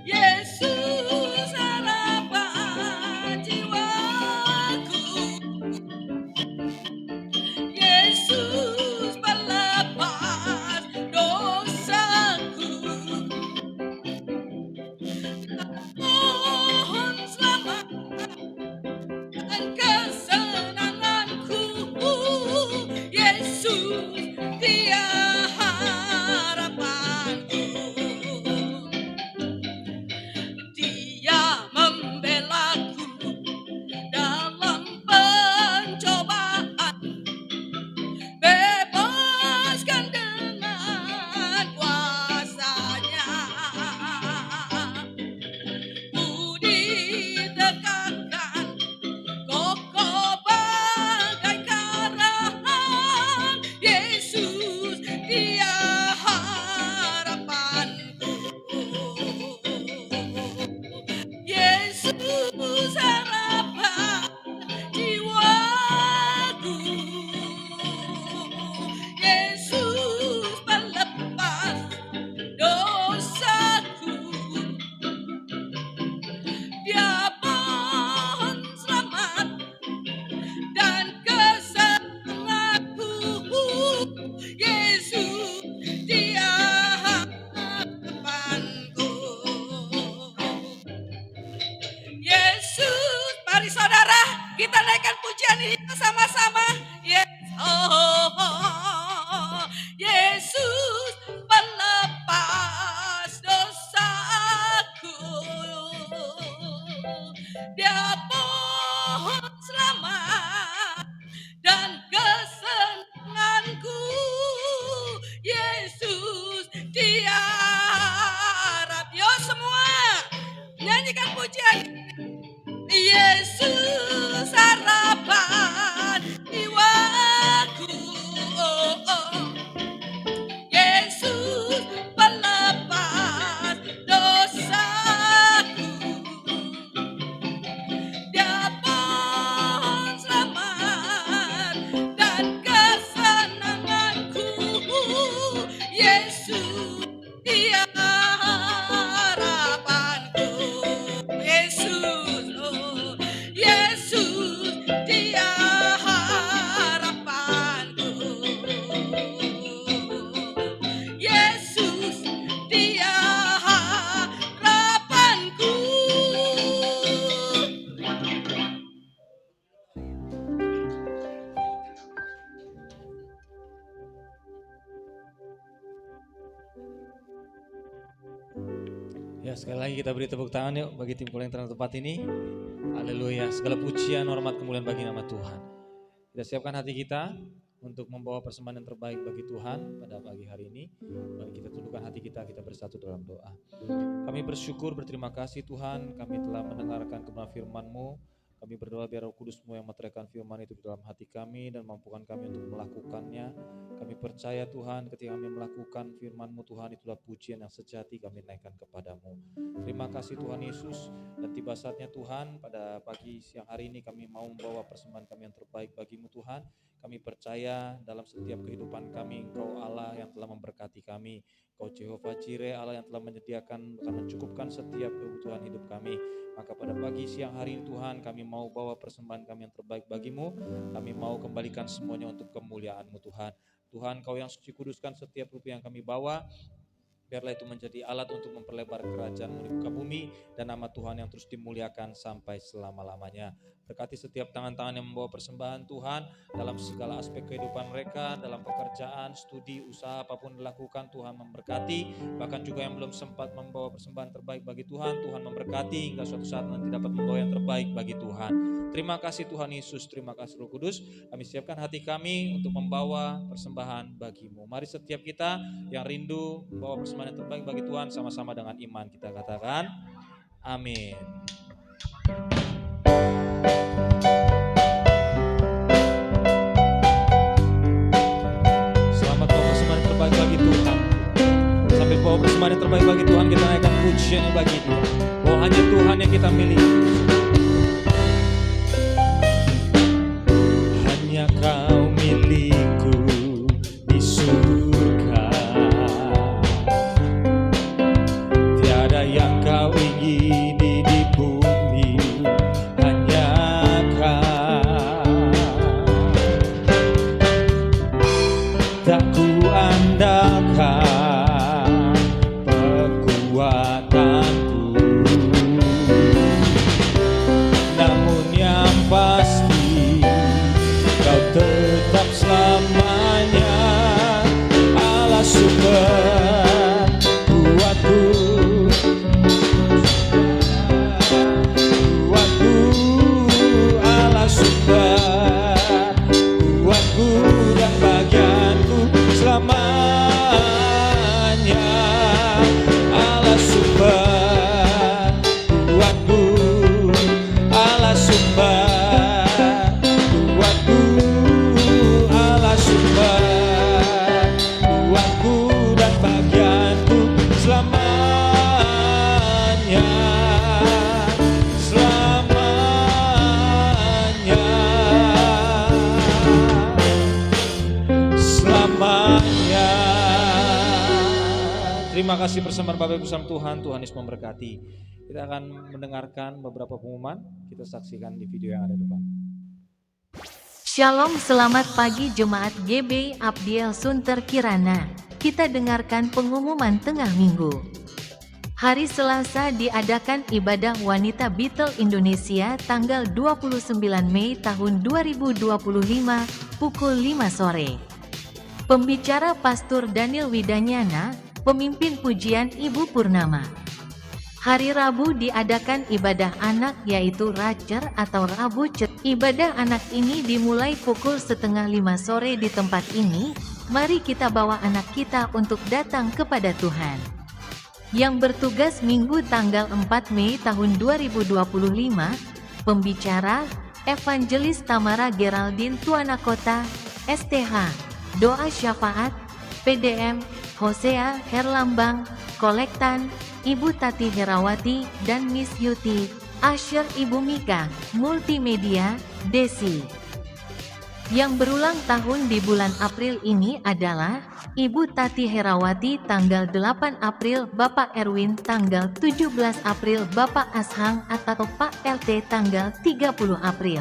Yesus harapan jiwaku, Yesus pelepas dosaku. Pohon selamat dan kesenanganku, Yesus dia harapanku. Dia membelaku dalam pencobaan, bebaskan dengan kuasa-Nya. Ku ditegakkan kokoh bagai karang, Yesus dia harapanku. Yesus harapan jiwaku, Yesus pelepas dosaku. Dia pohon Mari saudara, kita naikkan pujian ini bersama-sama. Yesus pelepas dosaku. Dia pohon selamat dan kesenanganku. Yesus dia harap. Yo semua nyanyikan pujian. Yesus harapan jiwaku. Yesus pelepas dosaku. Dia pohon selamat dan kesenanganku. Yesus dia harapanku. Yesus, oh, Yesus dia harapanku. Yesus dia harapanku.
Ya, sekali lagi kita beri tepuk tangan yuk bagi tim Kola yang terang tempat ini. Haleluya, segala pujian, hormat, kemuliaan bagi nama Tuhan. Kita siapkan hati kita untuk membawa persembahan yang terbaik bagi Tuhan pada pagi hari ini. Mari kita tundukkan hati kita bersatu dalam doa. Kami bersyukur, berterima kasih Tuhan, kami telah mendengarkan kebenaran firman-Mu. Kami berdoa biar Roh Kudus-Mu yang meteraikan firman itu di dalam hati kami dan mampukan kami untuk melakukannya. Kami percaya Tuhan, ketika kami melakukan firman-Mu Tuhan, itulah pujian yang sejati kami naikkan kepadamu. Terima kasih Tuhan Yesus, dan tiba saatnya Tuhan pada pagi siang hari ini kami mau membawa persembahan kami yang terbaik bagi-Mu Tuhan. Kami percaya dalam setiap kehidupan kami Engkau Allah yang telah memberkati kami. Engkau Jehovah Jireh, Allah yang telah menyediakan dan mencukupkan setiap kebutuhan hidup kami. Maka pada pagi siang hari ini Tuhan, kami mau bawa persembahan kami yang terbaik bagi-Mu. Kami mau kembalikan semuanya untuk kemuliaan-Mu Tuhan. Tuhan, Kau yang suci kuduskan setiap rupiah yang kami bawa. Biarlah itu menjadi alat untuk memperlebar kerajaan-Mu di muka bumi, dan nama Tuhan yang terus dimuliakan sampai selama-lamanya. Berkati setiap tangan-tangan yang membawa persembahan Tuhan dalam segala aspek kehidupan mereka, dalam pekerjaan, studi, usaha, apapun dilakukan Tuhan memberkati. Bahkan juga yang belum sempat membawa persembahan terbaik bagi Tuhan, Tuhan memberkati hingga suatu saat nanti dapat membawa yang terbaik bagi Tuhan. Terima kasih Tuhan Yesus, terima kasih Roh Kudus. Kami siapkan hati kami untuk membawa persembahan bagi-Mu. Mari setiap kita yang rindu membawa persembahan yang terbaik bagi Tuhan, sama-sama dengan iman kita katakan amin. Selamat bawa persembahan yang terbaik bagi Tuhan. Sambil bawa persembahan yang terbaik bagi Tuhan, kita naikkan pujian yang bagi Dia. Bahwa hanya Tuhan yang kita miliki. Hanya Kau milikku di surga. Tiada yang Kau ingini di bumi, hanya Kau. Tak ku andalkan kekuatanku, namun yang pasti Kau tetap selamanya Allah sumber kuatku. Allah sumber kuatku dan bagianku selamanya. Allah sumber kuatku, Allah sumber kuatku, Allah sumber kuatku dan bagianku selamanya. Selamanya. Terima kasih persembahan Bapak Ibu bersama Tuhan. Tuhan Yesus memberkati. Kita akan mendengarkan beberapa pengumuman. Kita saksikan di video yang ada di depan.
Shalom, selamat pagi Jemaat GB Abdiel Sunter Kirana. Kita dengarkan pengumuman tengah minggu. Hari Selasa diadakan ibadah wanita Betel Indonesia tanggal 29 Mei tahun 2025 pukul 5 sore. Pembicara Pastor Daniel Widanyana, pemimpin pujian Ibu Purnama. Hari Rabu diadakan ibadah anak yaitu Racer atau Rabu Cet. Ibadah anak ini dimulai pukul 4:30 sore di tempat ini. Mari kita bawa anak kita untuk datang kepada Tuhan. Yang bertugas Minggu tanggal 4 Mei tahun 2025, pembicara Evangelis Tamara Geraldine Tuana Kota, STH, Doa Syafaat, PDM, Hosea Herlambang, Kolektan, Ibu Tati Herawati dan Miss Yuti, Asher Ibu Mika, Multimedia, Desi. Yang berulang tahun di bulan April ini adalah Ibu Tati Herawati tanggal 8 April, Bapak Erwin tanggal 17 April, Bapak Ashang atau Pak LT tanggal 30 April.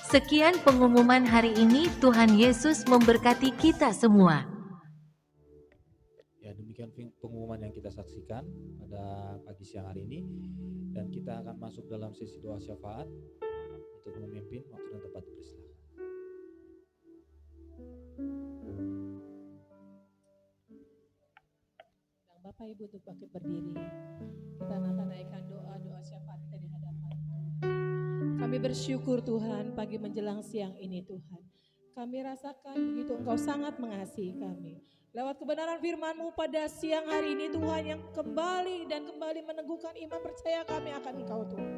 Sekian pengumuman hari ini, Tuhan Yesus memberkati kita semua.
Ya, demikian pengumuman yang kita saksikan pada pagi siang hari ini, dan kita akan masuk dalam sesi doa syafaat untuk memimpin waktu dan tempat bersilakan.
Bapak Ibu untuk bangkit berdiri. Kita akan naikkan doa syafaat kita di hadapan Tuhan. Kami bersyukur Tuhan pagi menjelang siang ini Tuhan. Kami rasakan begitu Engkau sangat mengasihi kami. Lewat kebenaran firman-Mu pada siang hari ini Tuhan yang kembali meneguhkan iman percaya kami akan Engkau Tuhan.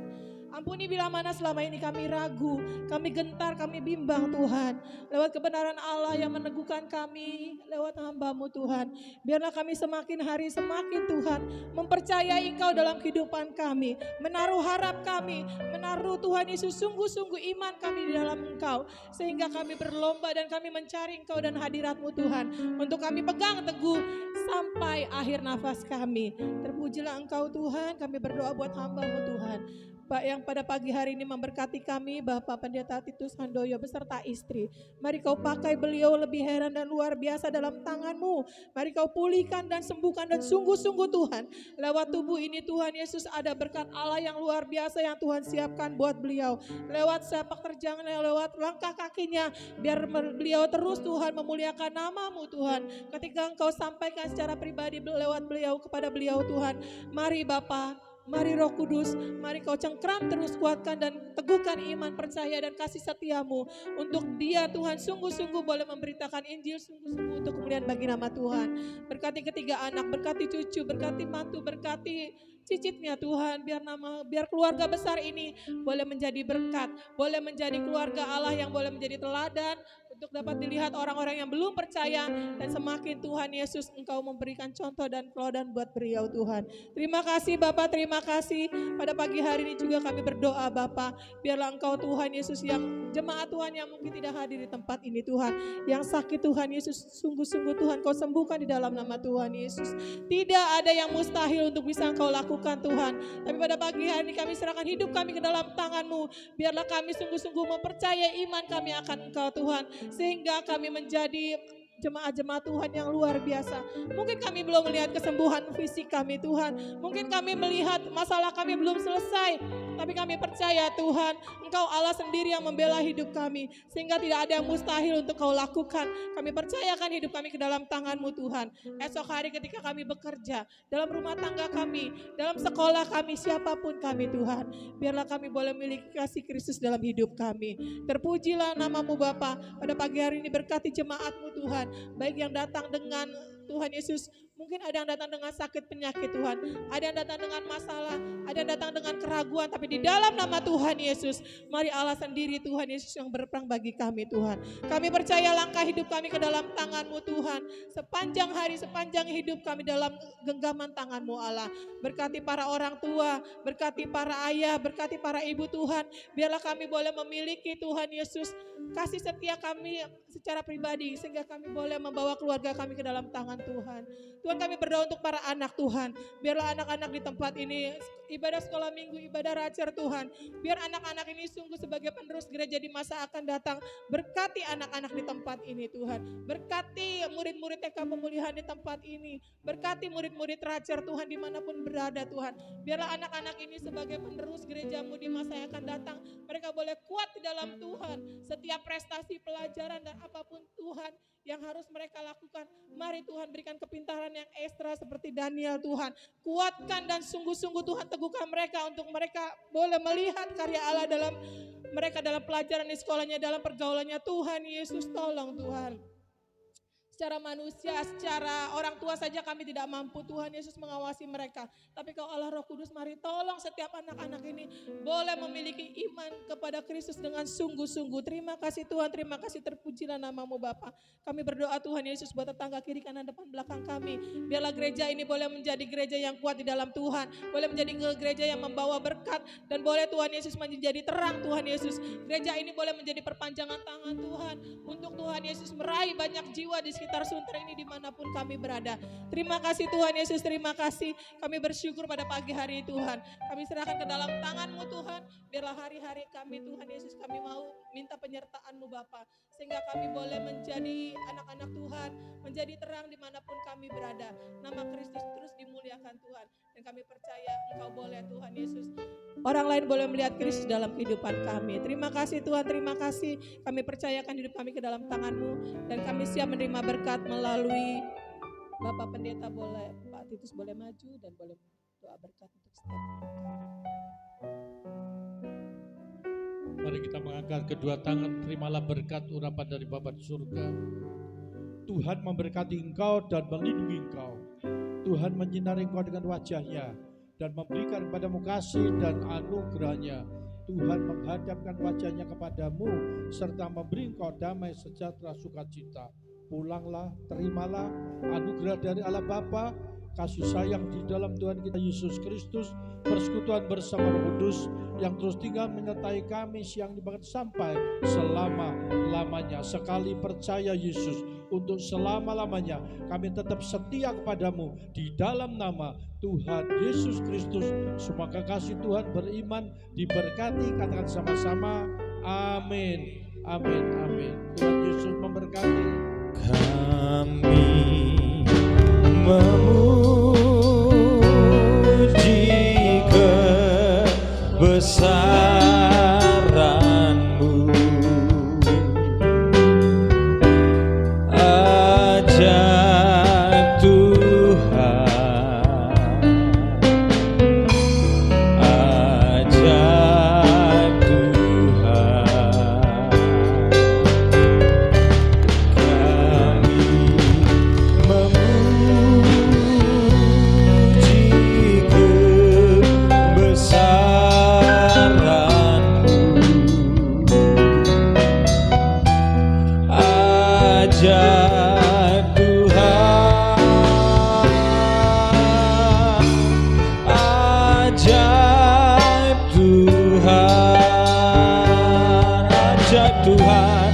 Ampuni bila mana selama ini kami ragu, kami gentar, kami bimbang Tuhan. Lewat kebenaran Allah yang meneguhkan kami, lewat hamba-Mu Tuhan. Biarlah kami semakin hari semakin Tuhan mempercayai Engkau dalam kehidupan kami. Menaruh harap kami, menaruh Tuhan Yesus sungguh-sungguh iman kami di dalam Engkau. Sehingga kami berlomba dan kami mencari Engkau dan hadirat-Mu Tuhan. Untuk kami pegang teguh sampai akhir nafas kami. Terpujilah Engkau Tuhan, kami berdoa buat hamba-Mu Tuhan. Pak yang pada pagi hari ini memberkati kami, Bapak Pendeta Titus Handoyo beserta istri. Mari Kau pakai beliau lebih heran dan luar biasa dalam tangan-Mu. Mari Kau pulihkan dan sembuhkan dan sungguh-sungguh Tuhan. Lewat tubuh ini Tuhan Yesus ada berkat Allah yang luar biasa yang Tuhan siapkan buat beliau. Lewat sepak terjangnya, lewat langkah kakinya, biar beliau terus Tuhan memuliakan nama-Mu Tuhan. Ketika Engkau sampaikan secara pribadi lewat beliau kepada beliau Tuhan. Mari Bapak, mari Roh Kudus, mari Kau cengkram terus kuatkan dan teguhkan iman percaya dan kasih setia-Mu. Untuk dia Tuhan sungguh-sungguh boleh memberitakan Injil sungguh-sungguh untuk kemuliaan bagi nama Tuhan. Berkati ketiga anak, berkati cucu, berkati mantu, berkati cicitnya Tuhan. Biar keluarga besar ini boleh menjadi berkat, boleh menjadi keluarga Allah yang boleh menjadi teladan untuk dapat dilihat orang-orang yang belum percaya, dan semakin Tuhan Yesus Engkau memberikan contoh dan teladan buat beliau Tuhan. Terima kasih Bapak, terima kasih. Pada pagi hari ini juga kami berdoa Bapak, biarlah Engkau Tuhan Yesus yang jemaat Tuhan yang mungkin tidak hadir di tempat ini Tuhan, yang sakit Tuhan Yesus sungguh-sungguh Tuhan Kau sembuhkan di dalam nama Tuhan Yesus. Tidak ada yang mustahil untuk bisa Engkau lakukan Tuhan. Tapi pada pagi hari ini kami serahkan hidup kami ke dalam tangan-Mu. Biarlah kami sungguh-sungguh mempercayai iman kami akan Engkau Tuhan, sehingga kami menjadi jemaat-jemaat Tuhan yang luar biasa. Mungkin kami belum melihat kesembuhan fisik kami Tuhan. Mungkin kami melihat masalah kami belum selesai. Tapi kami percaya Tuhan, Engkau Allah sendiri yang membela hidup kami. Sehingga tidak ada yang mustahil untuk Kau lakukan. Kami percayakan hidup kami ke dalam tangan-Mu Tuhan. Esok hari ketika kami bekerja, dalam rumah tangga kami, dalam sekolah kami, siapapun kami Tuhan. Biarlah kami boleh memiliki kasih Kristus dalam hidup kami. Terpujilah nama-Mu Bapa. Pada pagi hari ini berkati jemaat-Mu Tuhan. Baik yang datang dengan Tuhan Yesus, mungkin ada yang datang dengan sakit penyakit Tuhan, ada yang datang dengan masalah, ada yang datang dengan keraguan, tapi di dalam nama Tuhan Yesus, mari Allah sendiri Tuhan Yesus yang berperang bagi kami Tuhan. Kami percaya langkah hidup kami ke dalam tangan-Mu Tuhan, sepanjang hari, sepanjang hidup kami dalam genggaman tangan-Mu Allah. Berkati para orang tua, berkati para ayah, berkati para ibu Tuhan, biarlah kami boleh memiliki Tuhan Yesus kasih setia kami secara pribadi, sehingga kami boleh membawa keluarga kami ke dalam tangan Tuhan. Tuhan, kami berdoa untuk para anak Tuhan. Biarlah anak-anak di tempat ini, ibadah sekolah minggu, ibadah racer Tuhan. Biar anak-anak ini sungguh sebagai penerus gereja di masa akan datang. Berkati anak-anak di tempat ini Tuhan. Berkati murid-murid TK Pemulihan di tempat ini. Berkati murid-murid racer Tuhan dimanapun berada Tuhan. Biarlah anak-anak ini sebagai penerus gerejamu di masa yang akan datang. Mereka boleh kuat di dalam Tuhan. Setiap prestasi, pelajaran dan apapun Tuhan yang harus mereka lakukan. Mari Tuhan berikan kepintaran yang ekstra seperti Daniel Tuhan. Kuatkan dan sungguh-sungguh Tuhan teguhkan mereka untuk mereka boleh melihat karya Allah dalam mereka, dalam pelajaran di sekolahnya, dalam pergaulannya. Tuhan Yesus tolong Tuhan. Secara manusia, secara orang tua saja kami tidak mampu Tuhan Yesus mengawasi mereka. Tapi Kau Allah Roh Kudus, mari tolong setiap anak-anak ini boleh memiliki iman kepada Kristus dengan sungguh-sungguh. Terima kasih Tuhan, terima kasih, terpujilah nama-Mu Bapa. Kami berdoa Tuhan Yesus buat tetangga kiri kanan depan belakang kami. Biarlah gereja ini boleh menjadi gereja yang kuat di dalam Tuhan. Boleh menjadi gereja yang membawa berkat. Dan boleh Tuhan Yesus menjadi terang Tuhan Yesus. Gereja ini boleh menjadi perpanjangan tangan Tuhan. Untuk Tuhan Yesus meraih banyak jiwa di sekitar Sunter ini dimanapun kami berada. Terima kasih Tuhan Yesus, terima kasih. Kami bersyukur pada pagi hari Tuhan. Kami serahkan ke dalam tangan-Mu Tuhan. Biarlah hari-hari kami Tuhan Yesus, kami mau minta penyertaan-Mu Bapa. Sehingga kami boleh menjadi anak-anak Tuhan, menjadi terang dimanapun kami berada. Nama Kristus terus dimuliakan Tuhan. Dan kami percaya Engkau boleh Tuhan Yesus. Orang lain boleh melihat Kristus dalam kehidupan kami. Terima kasih Tuhan, terima kasih. Kami percayakan hidup kami ke dalam tangan-Mu. Dan kami siap menerima berkat melalui Bapak Pendeta. Boleh, Pak Titus boleh maju dan boleh doa berkat untuk setiap kami.
Mari kita mengangkat kedua tangan, terimalah berkat urapan dari Bapa di surga. Tuhan memberkati engkau dan melindungi engkau. Tuhan menyinari engkau dengan wajah-Nya dan memberikan kepadamu kasih dan anugerah-Nya. Tuhan menghadapkan wajah-Nya kepadamu serta memberi engkau damai, sejahtera, sukacita. Pulanglah, terimalah anugerah dari Allah Bapa, kasih sayang di dalam Tuhan kita Yesus Kristus, persekutuan bersama Roh Kudus yang terus tinggal menyertai kami siang ini bahkan sampai selama-lamanya. Sekali percaya Yesus, untuk selama-lamanya kami tetap setia kepadamu di dalam nama Tuhan Yesus Kristus. Semua kekasih Tuhan beriman diberkati, katakan sama-sama amin, amin, amin. Tuhan Yesus memberkati.
Kami memuji kebesaran-Mu, ajaib Tuhan, ajaib Tuhan. Kami memuji kebesaran-Mu, ajaib Tuhan, ajaib Tuhan, ajaib Tuhan.